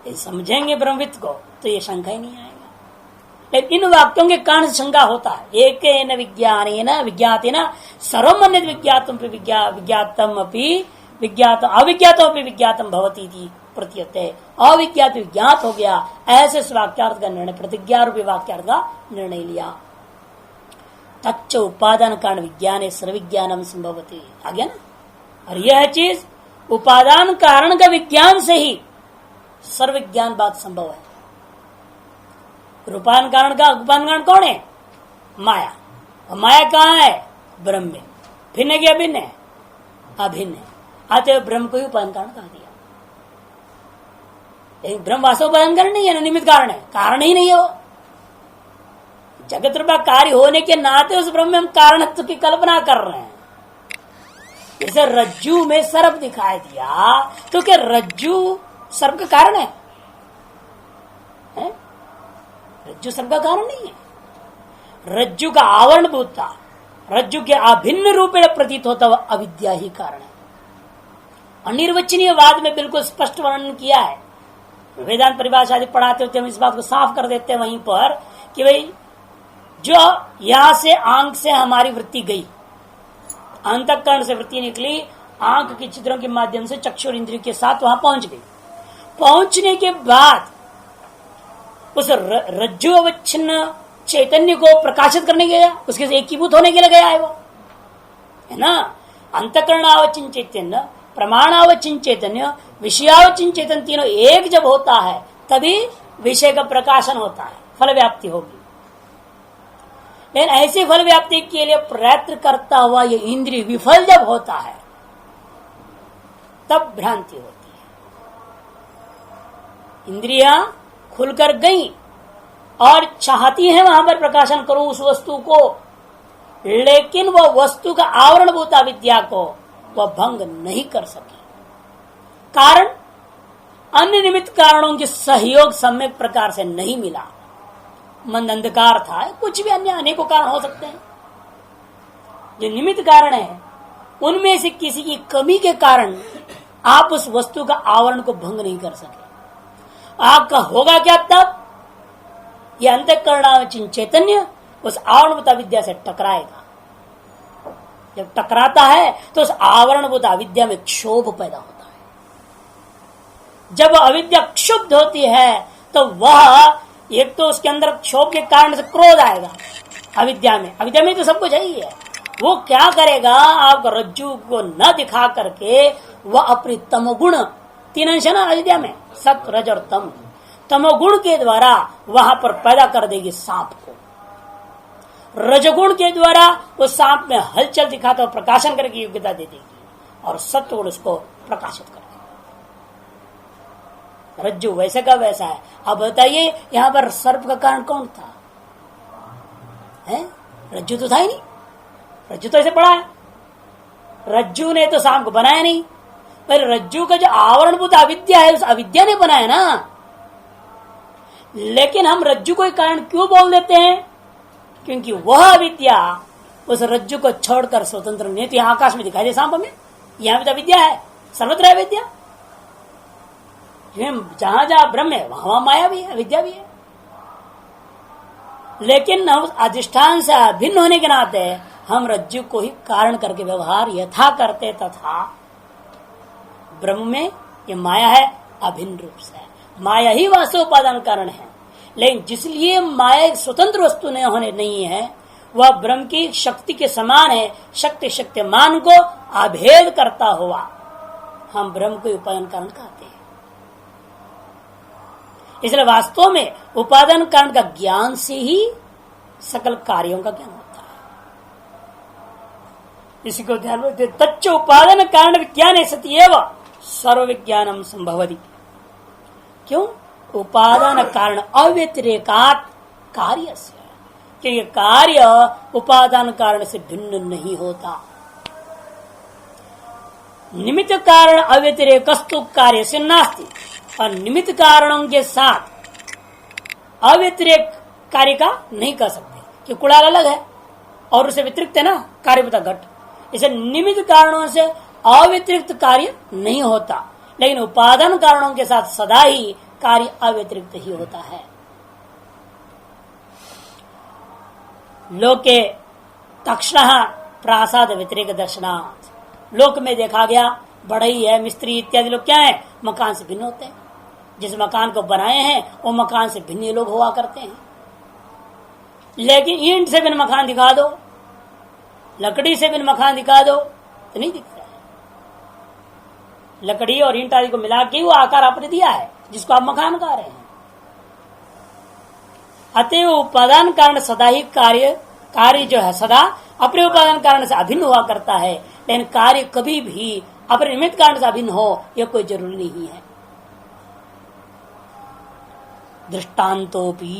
ये समझेंगे ब्रह्मविद को तो ये शंका ही नहीं आएगा। लेकिन इन वाक्यों के कारण शंका होता है। एक विज्ञान विज्ञातेन सर्वमन्यत विज्ञातम विज्ञातम अपि विज्ञात अविज्ञातम अपि विज्ञातम भवति इति प्रतीयते, अविज्ञात विज्ञात हो गया। ऐसे इस वाक्यार्थ का निर्णय, प्रतिज्ञा रूपी वाक्यार्थ का निर्णय लिया। तच्च उपादान कारण विज्ञान सर्वविज्ञानम संभवती, आ गया ना। और यह चीज उपादान कारण का विज्ञान से ही सर्वविज्ञान बात संभव है। रूपान कारण का उपादान कारण कौन है? माया। और माया कहाँ है? ब्रह्म में। भिन्न क्या भिन्न है? अभिन्न है। अतः ब्रह्म को ही उपादान कारण कहा दिया। लेकिन ब्रह्म वास्तव उपादान कारण नहीं है, निमित्त कारण है, कारण ही नहीं है वो। जगत रूपा कार्य होने के नाते उस ब्रह्म में हम कारणत्व की कल्पना कर रहे हैं। जैसे रज्जू में सर्प दिखाई दिया, तो क्या रज्जू सर्प का कारण है? रज्जु सर्प का कारण नहीं है। रज्जु का आवरण भूता, रज्जु के अभिन्न रूप में प्रतीत होता हुआ अविद्या ही कारण है। अनिर्वचनीय वाद में बिल्कुल स्पष्ट वर्णन किया है। वेदांत परिभाषा आदि पढ़ाते होते हम इस बात को साफ कर देते हैं वहीं पर कि भाई जो यहां से आंख से हमारी वृत्ति गई, अंतःकरण से वृत्ति निकली, आंख के चित्रों के माध्यम से चक्षुर इंद्रिय के साथ वहां पहुंच गई। पहुंचने के बाद उस रज्जु अवच्छिन्न चैतन्य को प्रकाशित करने गया, उसके से एकीभूत होने के लिए गया है वो, है ना। अंतःकरण आवच्छिन्न चैतन्य, प्रमाणावच्छिन्न चैतन्य, विषयावच्छिन्न चैतन्य तीनों एक जब होता है तभी विषय का प्रकाशन होता है, फल व्याप्ति होगी। लेकिन ऐसे फल व्याप्ति के लिए प्रयत्न करता हुआ ये इंद्रिय विफल जब होता है तब भ्रांति होती है। इंद्रियां खुलकर गई और चाहती है वहां पर प्रकाशन करूं उस वस्तु को, लेकिन वह वस्तु का आवरण भूता विद्या को वह भंग नहीं कर सकी। कारण अन्य निमित्त कारणों के सहयोग सम्यक प्रकार से नहीं मिला। मन अंधकार था, कुछ भी अन्य अनेकों कारण हो सकते हैं। जो निमित्त कारण है उनमें से किसी की कमी के कारण आप उस वस्तु का आवरण को भंग नहीं कर सके। आपका होगा क्या तब? यह अंतःकरणावच्छिन्न चैतन्य उस आवरणभूता विद्या से टकराएगा। जब टकराता है तो उस आवरणभूता विद्या में क्षोभ पैदा होता है। जब अविद्या क्षुब्ध होती है तो वह एक तो उसके अंदर क्षोभ के कारण से क्रोध आएगा। अविद्या में तो सब कुछ है ही है। वो क्या करेगा? आपको रज्जु को न दिखा करके वह अपनी तमोगुण, तीन अंश है ना अविद्या में, सत रज और तम, तमोगुण के द्वारा वहां पर पैदा कर देगी सांप को। रजगुण के द्वारा वो सांप में हलचल दिखाता हुआ प्रकाशन करके योग्यता दे देगी और सत्वगुण उसको प्रकाशित कर देगा। रज्जु वैसे का वैसा है। अब बताइए यहां पर सर्प का कारण कौन था? है? रज्जु तो था ही नहीं। रज्जु तो ऐसे पड़ा है। रज्जु ने तो सांप को बनाया नहीं, पर रज्जु का जो आवरणभूत अविद्या है उस अविद्या ने बनाया ना। लेकिन हम रज्जु को कारण क्यों बोल देते हैं? क्योंकि वह अविद्या उस रज्जु को छोड़कर स्वतंत्र नहीं। तो यहां आकाश में दिखाई दे सांप में, यहां भी तो अविद्या है, सर्वत्र है अविद्या। जहां जहां ब्रह्म है वहां माया भी है, अविद्या भी है। लेकिन हम अधिष्ठान से अभिन्न होने के नाते हम रज्जु को ही कारण करके व्यवहार यथा करते तथा ब्रह्म में ये माया है अभिन्न रूप से। माया ही वास्तव उपादान कारण है। लेकिन जिसलिए माया एक स्वतंत्र वस्तु नहीं है, वह ब्रह्म की शक्ति के समान है। शक्ति शक्तिमान को अभेद करता हुआ हम ब्रह्म को उपादान कारण कहते हैं। इसलिए वास्तव में उपादान कारण का ज्ञान से ही सकल कार्यों का ज्ञान होता है। इसी को ध्यान रखते, तच्च उपादान कारण विज्ञान सत्येव सर्वविज्ञानम संभवति। क्यों? उपादान कारण अव्यतिरेकात् कार्य से, क्योंकि कार्य उपादान कारण से भिन्न नहीं होता। निमित्त कारण अव्यतिरेकस्तु कार्य से नास्ति, और निमित्त कारणों के साथ अव्यतिरेक कार्य का नहीं कर सकते, कि कुड़ाल अलग है और उसे व्यतिरिक्त है ना कार्यभूता घट। इसे निमित्त कारणों से अव्यतिरिक्त कार्य नहीं होता, लेकिन उपादान कारणों के साथ सदा ही कार्य अव्यतिरिक्त ही होता है। लोके तक्षण प्रासाद व्यतिरिक दर्शनाथ, लोक में देखा गया बढ़ई है, मिस्त्री इत्यादि लोग क्या है? मकान से भिन्न होते हैं। जिस मकान को बनाए हैं वो मकान से भिन्न लोग हुआ करते हैं। लेकिन ईंट से भिन्न मकान दिखा दो, लकड़ी से भिन्न मकान दिखा दो तो नहीं दिखता है। लकड़ी और ईंट आदि को मिला के वो आकार आपने दिया है जिसको आप मकान कह रहे हैं। अतएव उपादान कारण सदा ही कार्य जो है सदा अपने उपादान कारण से अभिन्न हुआ करता है, लेकिन कार्य कभी भी अपने निमित्त कारण से अभिन्न हो यह कोई जरूरी नहीं है। दृष्टान्तोपि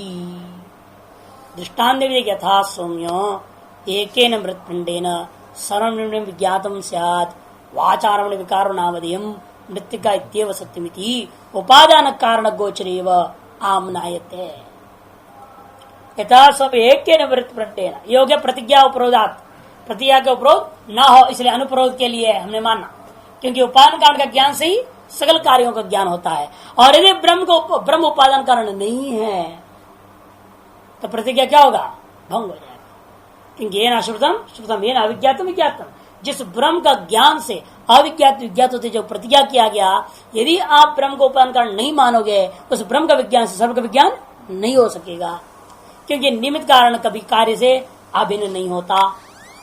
दृष्टान्त यथा सौम्य एकेन मृत्पिंडेन सर्वनिर्णय विज्ञातम स्यात् वाचारमण विकारो नामधेयम् मृत्तिका इत्येव सत्यमिति उपादान कारण गोचरेव आमनायते। यथा सब एकेन मृत्पिंडेन योग्य प्रतिज्ञा उपरोधात्, प्रतिज्ञा के उपरोध न हो इसलिए अनुप्रोध के लिए हमने माना, क्योंकि उपादान कारण का ज्ञान से ही सकल कार्यों का ज्ञान होता है। और यदि ब्रह्म उपादान कारण नहीं है तो प्रतिज्ञा क्या होगा? भंग हो जाएगा। क्योंकि ये ना श्रुतम ये ना अविज्ञातम विज्ञातम, जिस ब्रह्म का ज्ञान से अविज्ञात विज्ञात होते जो प्रतिज्ञा किया गया, यदि आप ब्रह्म को उपादान कारण नहीं मानोगे उस ब्रह्म का विज्ञान से सर्व का विज्ञान नहीं हो सकेगा। क्योंकि निमित्त कारण कभी कार्य से अभिन्न नहीं होता।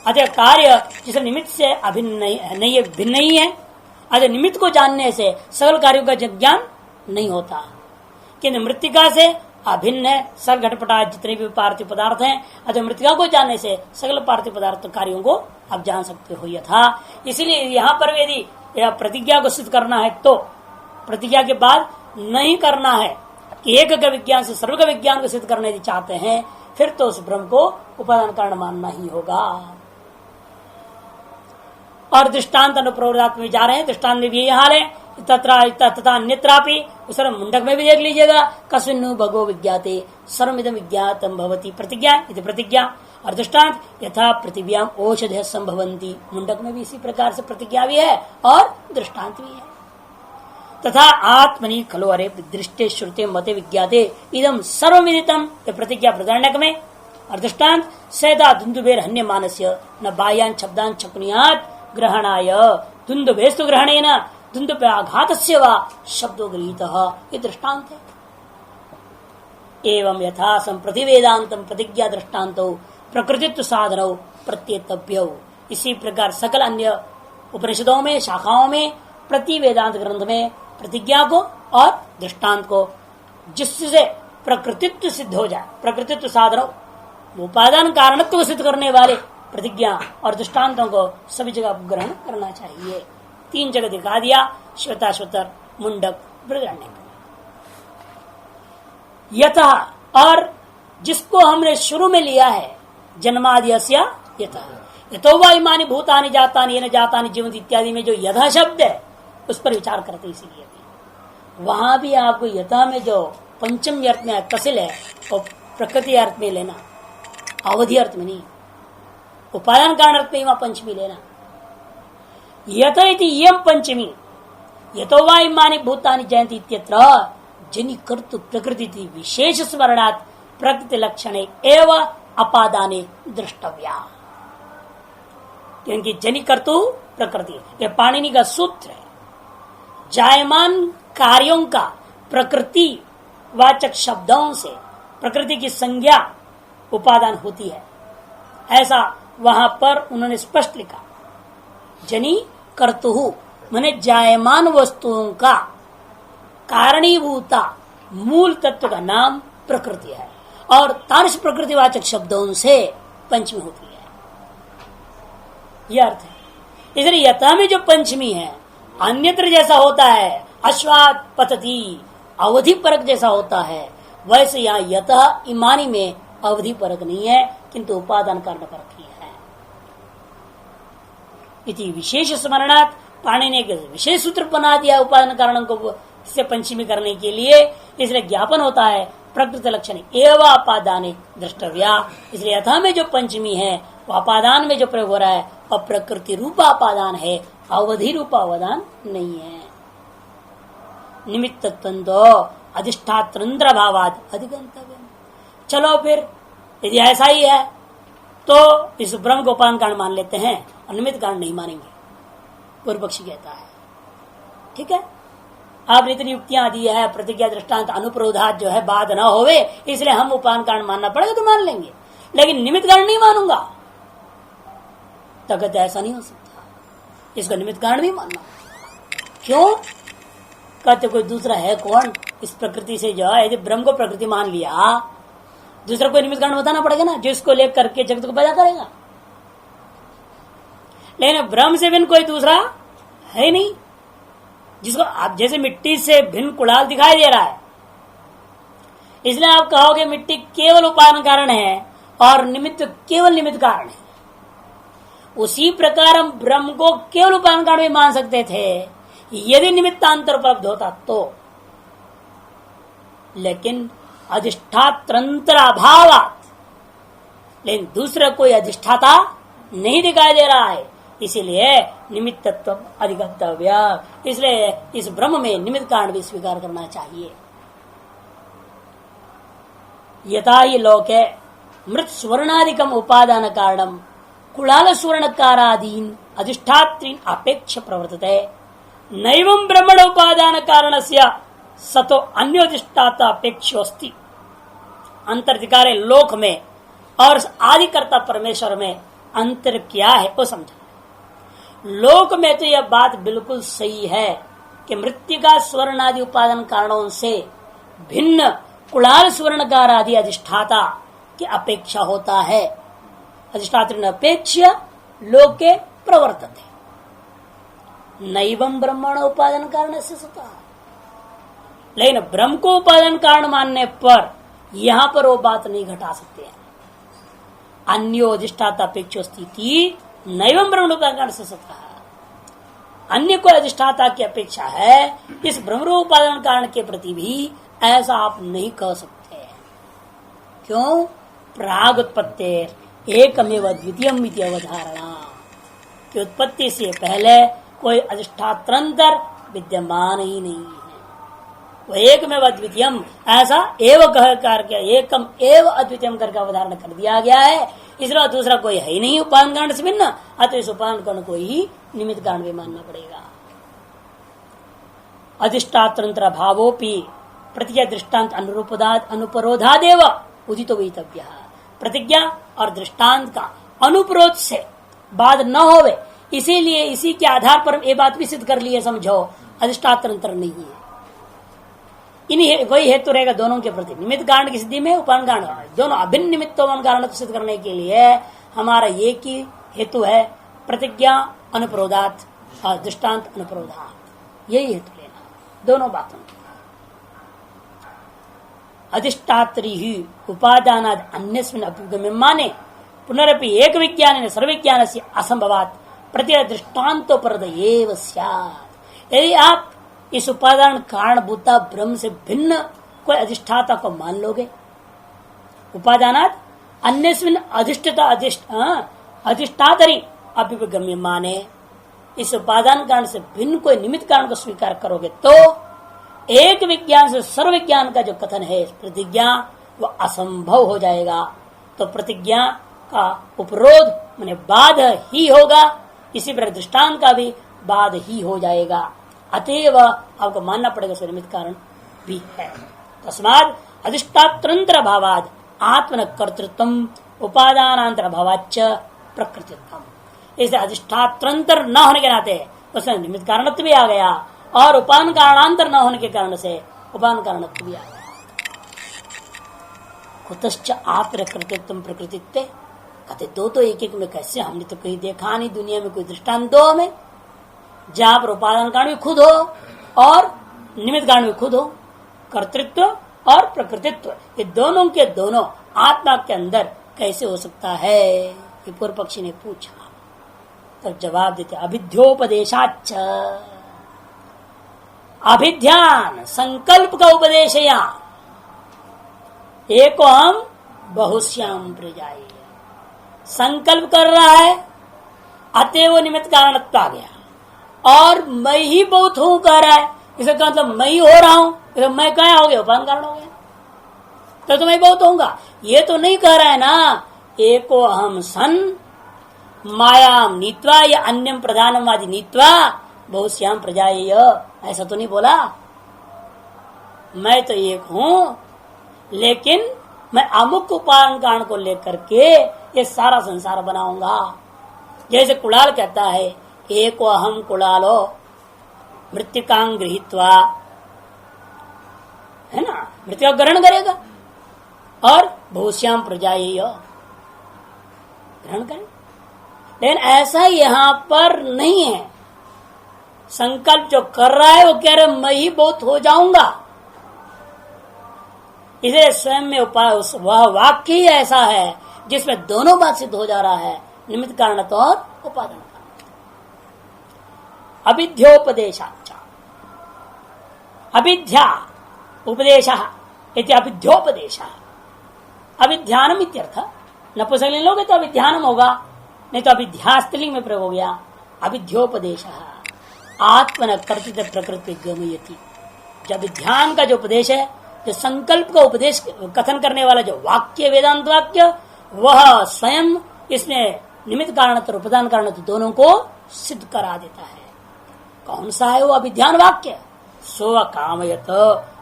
अतः कार्य जिस निमित्त से अभिन्न नहीं भिन्न नहीं है, अतः निमित्त को जानने से सकल कार्यों का ज्ञान नहीं होता। किंतु मृत्तिका से अभिन्न है सब घटपटा जितने भी पार्थिव पदार्थ हैं, अतः मृत्तिका को जानने से सकल पार्थिव पदार्थ कार्यों को आप जान सकते हो यथा। इसलिए यहाँ पर यदि प्रतिज्ञा को सिद्ध करना है तो प्रतिज्ञा के बाद नहीं करना है कि एक का विज्ञान से सर्व का विज्ञान को सिद्ध करने चाहते हैं, फिर तो उस ब्रह्म को उपादान कारण मानना ही होगा। और दृष्टांत अनुप्रवृत्त में जा रहे हैं, दृष्टांत में भी यही हाल है तथा अन्यत्रापि उस मुंडक में भी देख लीजिएगा कस्मिन्नु भगो विज्ञाते सर्वमिदं विज्ञातम भवति प्रतिज्ञा इति प्रतिज्ञा। और दृष्टांत यथा पृथिव्याम औषधयः संभवन्ति, मुंडक में भी इसी प्रकार से प्रतिज्ञा भी है और दृष्टांत भी है। तथा आत्मनि खलो अरे दृष्टे श्रुते मते विज्ञाते इदम सर्वमिदितम प्रतिज्ञा प्रदर्णक में। और दृष्टांत सैदा धुंदुबेर हन्य मानस्य न बाह्यान शब्दान चकुनियात ग्रहणाय धुंदुबेस्तु ग्रहणेन धुंदुप्याघातस्य वा शब्दो गृहीतः, ये दृष्टांत है। एवं यथा संप्रतिवेदांतम प्रतिज्ञा दृष्टान्तो प्रकृतित्व साधनौ प्रत्येतव्यौ, इसी प्रकार सकल अन्य उपनिषदों में शाखाओं में प्रति वेदांत ग्रंथ में प्रतिज्ञा को और दृष्टांत को जिससे प्रकृतित्व सिद्ध हो जाए, प्रकृतित्व साधनौ उपादान कारणत्व को सिद्ध करने वाले प्रतिज्ञा और दृष्टांतों को सभी जगह ग्रहण करना चाहिए। 3 जगह दिखा दिया, श्वेताश्वतर, मुंडक, बृहदारण्यक। यथा और जिसको हमने शुरू में लिया है जन्माद्यस्य यथा, यतो वा इमानि भूतानि जातानि येन जातानि जीवन्ति इत्यादि में जो यथा शब्द है उस पर विचार करते, इसीलिए वहां भी आपको यथा में जो पंचम अर्थ में तसिल है और प्रकृति अर्थ में लेना, अवधि अर्थ में नहीं, उपादान कारण अर्थ में वहां पंचमी लेना। यथ इति यम पंचमी यतो वा इमानि भूतानि जयन्ति इत्यत्र जनि कर्तु प्रकृति विशेष स्मरणात् प्रकृति लक्षणे एव अपादाने द्रष्टव्या। क्योंकि जनि कर्तु प्रकृति यह पाणिनि का सूत्र है। जायमान कार्यों का प्रकृति वाचक शब्दों से प्रकृति की संज्ञा उपादान होती है, ऐसा वहां पर उन्होंने स्पष्ट लिखा। जनि कर्तु माने जायमान वस्तुओं का कारणीभूता मूल तत्व का नाम प्रकृति है और तार्श प्रकृतिवाचक शब्दों से पंचमी होती है, यह अर्थ है। इसलिए यथा में जो पंचमी है अन्यत्र जैसा होता है अश्वात पतति अवधि परक जैसा होता है, वैसे यहाँ यतः इमानी में अवधि परक नहीं है किंतु उपादान कारण परक ही है। इति विशेष स्मरणात् पाणिनि ने एक विशेष सूत्र बना दिया उपादान कारणों को से पंचमी करने के लिए, इसलिए ज्ञापन होता है प्रकृति लक्षण एवं अपादाने द्रष्टव्या। इसलिए यथा में जो पंचमी है वो अपादान में जो प्रयोग हो रहा है और प्रकृति रूपा अपादान है, अवधि रूपा अवदान नहीं है। निमित्तत्वंतो अधिष्ठात्रंद्र भावाद अधिगंतव्य। चलो फिर यदि ऐसा ही है तो इस ब्रह्म को उपादान कारण मान लेते हैं और निमित्त कारण नहीं मानेंगे, पूर्व पक्षी कहता है। ठीक है, आपने इतनी युक्तियां दी है, प्रतिज्ञा दृष्टांत अनुप्रोधात जो है बाध न होवे, इसलिए हम उपादान कारण मानना पड़ेगा तो मान लेंगे, लेकिन निमित्त कारण नहीं मानूंगा। तो कहते ऐसा नहीं हो सकता, इसको निमित्त कारण भी मानना। क्यों? कहते कोई दूसरा है कौन इस प्रकृति से जो है, यदि ब्रह्म को प्रकृति मान लिया, दूसरा कोई निमित्त कारण बताना पड़ेगा ना, जिसको लेकर के जगत को पैदा करेगा। लेकिन ब्रह्म से भिन्न कोई दूसरा है नहीं, जिसको आप जैसे मिट्टी से भिन्न कुड़ाल दिखाई दे रहा है, इसलिए आप कहोगे मिट्टी केवल उपादान कारण है और निमित्त केवल निमित्त कारण है। उसी प्रकार हम ब्रह्म को केवल उपादान कारण भी मान सकते थे यदि निमित्तांतर उपलब्ध होता तो, लेकिन अधिष्ठात्रंतर अभावात, लेकिन दूसरा कोई अधिष्ठाता नहीं दिखाई दे रहा है, इसीलिए निमित्तत्व अधिगतव्य, इसलिए इस ब्रह्म में निमित्त कारण भी स्वीकार करना चाहिए। यथा ही लोके मृत स्वर्णादिकम उपादान कारणम कुलाल स्वर्णकारादीन अधिष्ठात्रीन अपेक्ष प्रवर्तते, नैवं ब्रह्मण उपादान कारणस्य सतो अन्योधिष्ठाता अपेक्षोस्ति। अंतर्धिकारे लोक में और आदिकर्ता परमेश्वर में अंतर क्या है वो समझा। लोक में तो यह बात बिल्कुल सही है कि मृत्तिका स्वर्ण आदि उपादान कारणों से भिन्न कुलाल स्वर्णकार आदि अधिष्ठाता की अपेक्षा होता है। अधिष्ठात्र अपेक्ष लोके प्रवर्तते, नैवं ब्रह्मण उपादान कारण से सता। लेकिन ब्रह्म को उपादान कारण मानने पर यहां पर वो बात नहीं घटा सकते हैं। अन्यो अधिष्ठाता अपेक्षो स्थिति नैवं ब्रह्म उपादान कारण से सता, अन्य को अधिष्ठाता की अपेक्षा है, इस ब्रह्म उपादान कारण के प्रति भी ऐसा आप नहीं कह सकते। क्यों? प्राग उत्पत्ति एकमेव द्वितीयम इति अवधारणा, कि उत्पत्ति से पहले कोई अधिष्ठात्रंतर विद्यमान ही नहीं है, वो एकमेव अद्वितीयम ऐसा एव कह करके एकम एव अद्वितीयम करके अवधारण कर दिया गया है। इसलिए दूसरा कोई है ही नहीं उपादान कारण से भिन्न, अतः इस उपादान कारण को ही निमित्त कारण भी मानना पड़ेगा। अधिष्ठात्रंतर भावोपि प्रतिज्ञा दृष्टांत अनुपरोधादेव उदित वेतव्य। प्रतिज्ञा और दृष्टांत का अनुपरोध से बाध न होवे, इसीलिए इसी के आधार पर ये बात भी सिद्ध कर लिए समझो अधिष्ठात्रंतर नहीं है। इन्हीं वही हेतु रहेगा दोनों के प्रति, निमित्त कारण की सिद्धि में उपादान कारण, दोनों अभिन्न निमित्तों कारण को सिद्ध करने के लिए हमारा एक ही हेतु है, प्रतिज्ञा अनुपरोधात और दृष्टांत अनुपरोधात, यही हेतु लेना दोनों बातों की। अधिष्ठात्री ही उपादानाद अन्यस्मिन् अभिगम्यमाने पुनरपि एक विज्ञान सर्वविज्ञान से असंभवात प्रत्यय दृष्टान्तो पर एव स्यात्। यदि आप इस उपादान कारणभूता ब्रह्म से भिन्न कोई अधिष्ठाता को मान लोगे, उपादानात अन्यस्मिन् अधिष्ठातरी अभिगम्य माने, इस उपादान कारण से भिन्न कोई निमित्त कारण को स्वीकार करोगे तो एक विज्ञान से सर्व विज्ञान का जो कथन है प्रतिज्ञा वो असंभव हो जाएगा। तो प्रतिज्ञा का उपरोध माने बाध ही होगा, इसी प्रकार दृष्टांत का भी बाध ही हो जाएगा। अतएव आपको मानना पड़ेगा उसका निमित्त कारण भी है। तस्माद अधिष्ठात्रंतर भावाद आत्मन कर्तृत्व उपादानांतर भावाच प्रकृतित्व, इसे अधिष्ठात्रंतर न होने के नाते उसमें निमित्त कारणत्व भी आ गया और उपादान कारणांतर न होने के कारण से उपादान कारणत्व भी आ गया। कुतश्च आत्मकृतित्व प्रकृतित्व, कहते दो तो एक एक में कैसे, हमने तो कहीं देखा नहीं दुनिया में कोई दृष्टांत दो हमें जहां पर उपादान कारण भी खुद हो और निमित्त कारण भी खुद हो, कर्तृत्व और प्रकृतित्व ये दोनों के दोनों आत्मा के अंदर कैसे हो सकता है, ये पूर्व पक्षी ने पूछा। तो जवाब देते अभिध्योपदेशाच, अभिध्यान संकल्प का उपदेश है। यहाँ एको हम बहुश्याम प्रजाए, संकल्प कर रहा है अतएव निमित्त कारणत्व आ गया, और मैं ही बहुत हूं कह रहा है, इसे मतलब मैं ही हो रहा हूं, तो मैं क्या हो गया, उपादान कारण हो गया, तो मैं बहुत होऊंगा। ये तो नहीं कह रहा है ना एको अहम सन मायाम नीत्वा या अन्यम प्रधानम आदि नीत्वा बहुश्याम प्रजाएय, ऐसा तो नहीं बोला। मैं तो एक हूं, लेकिन मैं अमुक उपादान कारण को लेकर के ये सारा संसार बनाऊंगा। जैसे कुणाल कहता है, एको अहम कुणालो मृत्युकांग गृहीत्वा, है ना, मृत्यु का ग्रहण करेगा और बहुश्याम प्रजाएय ग्रहण करें। लेकिन ऐसा यहां पर नहीं है। संकल्प जो कर रहा है वो कह रहे मैं ही बहुत हो जाऊंगा। इसे स्वयं में वह वाक्य ही ऐसा है जिसमें दोनों बात सिद्ध हो जा रहा है, निमित्त कारण और उपादान कारण। अविध्योपदेशाचा, अविद्या उपदेश इति अविध्योपदेश, अविध्यानम इत्यर्थ। नपुंसकलिंग लोगे तो अविध्यानम होगा, नहीं तो अविध्यास्त्रीलिंग में प्रयोग हो गया अविध्योपदेश। आत्मन कर्तृत्व प्रकृति गमयति, जब ध्यान का जो उपदेश है, जो संकल्प का उपदेश कथन करने वाला जो वाक्य वेदांत वाक्य, वह स्वयं इसमें निमित्त कारण और उपादान कारण दोनों को सिद्ध करा देता है। कौन सा है वो अभिध्यान वाक्य? सो कामयत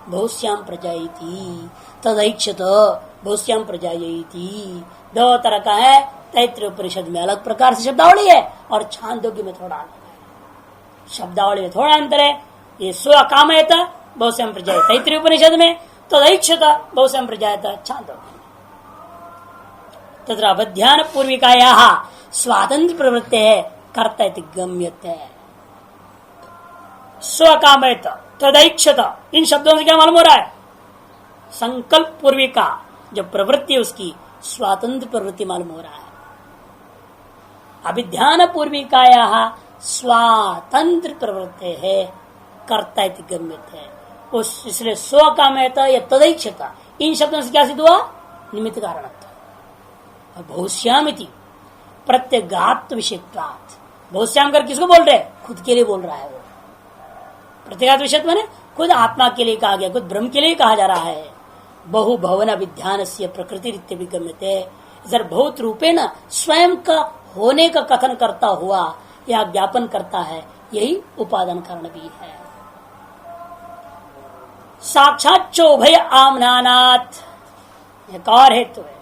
बहुश्याम प्रजायति तदैक्षत बहुश्याम प्रजायति। दो तरह का है। तैत्तिरीय उपनिषद में अलग प्रकार से शब्दावली है और छांदोग्य में थोड़ा अलग है। शब्दावली में थोड़ा अंतर है। ये स्व कामयत बहुश्याम प्रजायति तैत्तिरीय उपनिषद में, तदैक्षत बहुश्याम प्रजायत छांदोग्य। तत्र अवध्यान पूर्विकायाः स्वातंत्र प्रवृत्ति है कर्ता इति गम्यते। स्व कामयत तदैक्षत, इन शब्दों से क्या मालूम हो रहा है? संकल्प पूर्विका जो प्रवृत्ति उसकी स्वातंत्र प्रवृत्ति मालूम हो रहा है। अभिध्यान पूर्विकायाः स्वातंत्र प्रवृत्ति है कर्ता इति गम्यते है। उस इसलिए स्व कामयत या तदैक्षत, इन शब्दों से क्या सिद्ध हुआ? निमित्त कारणत्व। और बहुश्यामिति प्रत्यगात्म विषयत्वात्, बहुश्याम कर किसको बोल रहे? खुद के लिए बोल रहा है वो। प्रत्यगात्म विषयत्व माने खुद आत्मा के लिए कहा गया, खुद ब्रह्म के लिए कहा जा रहा है। बहु भवन विध्यान से प्रकृति रित्य विगम्यते, इधर बहुत रूपेण स्वयं का होने का कथन करता हुआ या ज्ञापन करता है, यही उपादान कारण भी है। साक्षात चोभय आमनानात्, एक और हेतु है।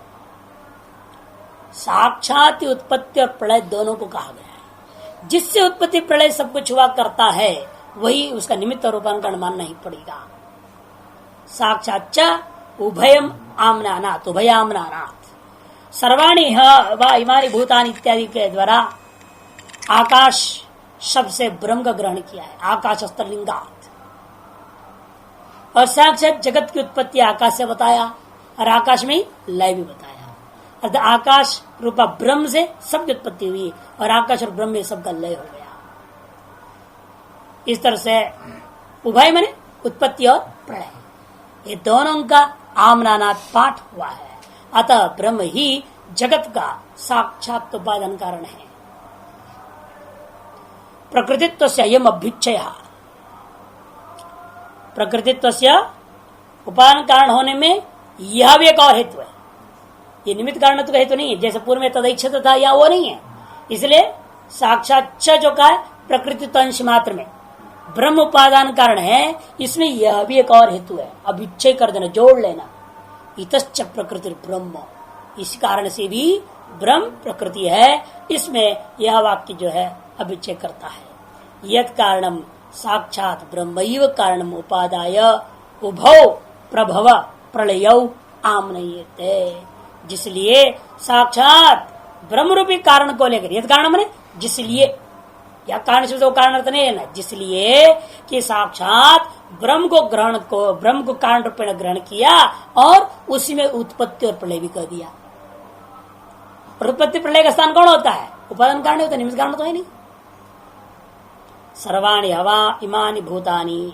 साक्षात उत्पत्ति और प्रलय दोनों को कहा गया है। जिससे उत्पत्ति प्रलय सब कुछ हुआ करता है, वही उसका निमित्त और उपादान कारण मानना ही पड़ेगा। साक्षात उभयम आमनानात्, उभयामनानात् सर्वाणि इमानि भूतानि इत्यादि के द्वारा आकाश शब्द से ब्रह्म का ग्रहण किया है, आकाश स्तरलिंगात्। और साक्षात जगत की उत्पत्ति आकाश से बताया और आकाश में लय भी बताया। अर्थात आकाश रूपा ब्रह्म से सबकी उत्पत्ति हुई और आकाश और ब्रह्म में सबका लय हो गया। इस तरह से उभय माने उत्पत्ति और प्रलय, ये दोनों का आमनानात् पाठ हुआ है। अतः ब्रह्म ही जगत का साक्षात उपादान कारण है। प्रकृतित्व से अयम अभ्युच्चय, प्रकृतित्व से उपादान कारण होने में यह भी एक और हेतु है। ये निमित्त कारण तो हेतु नहीं है, जैसे पूर्व में तदैक्षत था, या वो नहीं है। इसलिए साक्षात जो कहा है प्रकृतित्व अंश मात्र में ब्रह्म उपादान कारण है, इसमें यह भी एक और हेतु है। अभिच्छय कर देना, जोड़ लेना। इतश्च प्रकृति ब्रह्म, इस कारण से भी ब्रह्म प्रकृति है। इसमें यह वाक्य जो है अभिच्छय करता है। यत् कारणम साक्षात ब्रह्मैव कारणम उपादाय उभौ प्रभव प्रलयौ आमनयते, जिसलिए साक्षात ब्रह्म रूपी कारण को लेकर, यत् कारण माने जिसलिए, या कारण से तो कारण अर्थ नहीं है ना, जिसलिए कि साक्षात ब्रह्म को कारण रूपेण ग्रहण किया और उसी में उत्पत्ति और प्रलय भी कर दिया। और उत्पत्ति प्रलय का स्थान कौन होता है? उपादान कारण होता है, निमित्त कारण तो है नहीं। सर्वाणि हवा इमानि भूतानि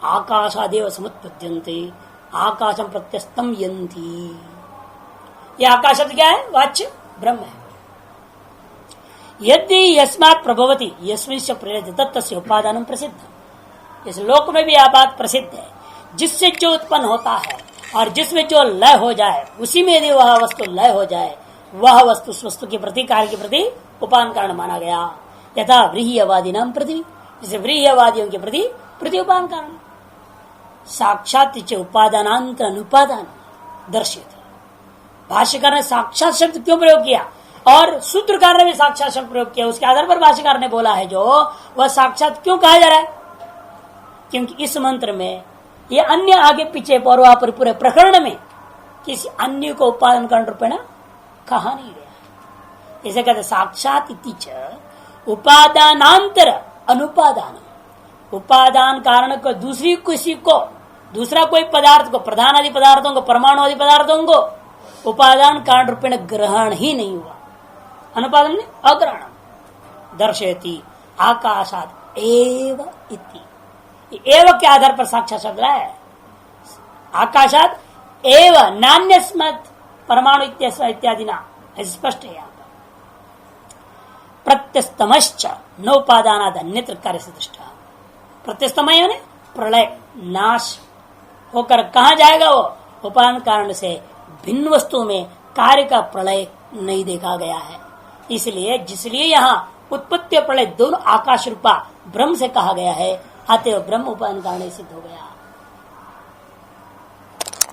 आकाशादेव समुत्पद्यन्ते आकाशम प्रत्यस्तम यन्ति। यह आकाश शब्द क्या है? वाच्य ब्रह्म है। यदि यस्मात् प्रभवति यस्मिन् प्रेरित तत्तस्य उपादान प्रसिद्ध, इस लोक में भी यह बात प्रसिद्ध है। जिससे जो उत्पन्न होता है और जिसमें जो लय हो जाए, उसी में यदि वह वस्तु लय हो जाए, वह वस्तु उस वस्तु के प्रति कार्य के प्रति उपादान कारण माना गया। यथा व्रीह्यवादी नाम पृथ्वी, जैसे व्रीह्यवादियों के प्रति पृथ्वी उपादान कारण। साक्षात उपादानांतर अनुपादान दर्शित। भाष्यकार ने साक्षात शब्द क्यों प्रयोग किया और सूत्रकार ने भी साक्षात शब्द प्रयोग किया, उसके आधार पर भाष्यकार ने बोला है जो वह साक्षात क्यों कहा जा रहा है, क्योंकि इस मंत्र में ये अन्य आगे पीछे पूर्वापर पूरे प्रकरण में किसी अन्य को उपादान कारण रूपेण कहा नहीं गया। इसे कहते साक्षात इति च उपादानांतर अनुपादान। उपादान कारण को दूसरी किसी को, दूसरा कोई पदार्थ को, प्रधान आदि पदार्थों को, परमाणु आदि पदार्थों को उपादान कारण रूपेण ग्रहण ही नहीं हुआ। अनुपादन में अग्रहण दर्शयति आकाशात एव इति। एव के आधार पर साक्षात शब्द है। आकाशात एव नान्यस्मत् परमाणु इत्यादि ना, स्पष्ट है यहाँ पर। प्रत्यस्तमश्च नोपादानाद अन्यत्र कार्य से दृष्टा। प्रत्यस्तमय ने प्रलय नाश होकर कहा जाएगा, वो उपादान कारण से भिन्न वस्तु में कार्य का प्रलय नहीं देखा गया है। इसलिए जिसलिए यहाँ उत्पत्ति और प्रलय दोनों आकाश रूपा ब्रह्म से कहा गया है, अतएव ब्रह्म उपादान कारण सिद्ध हो गया।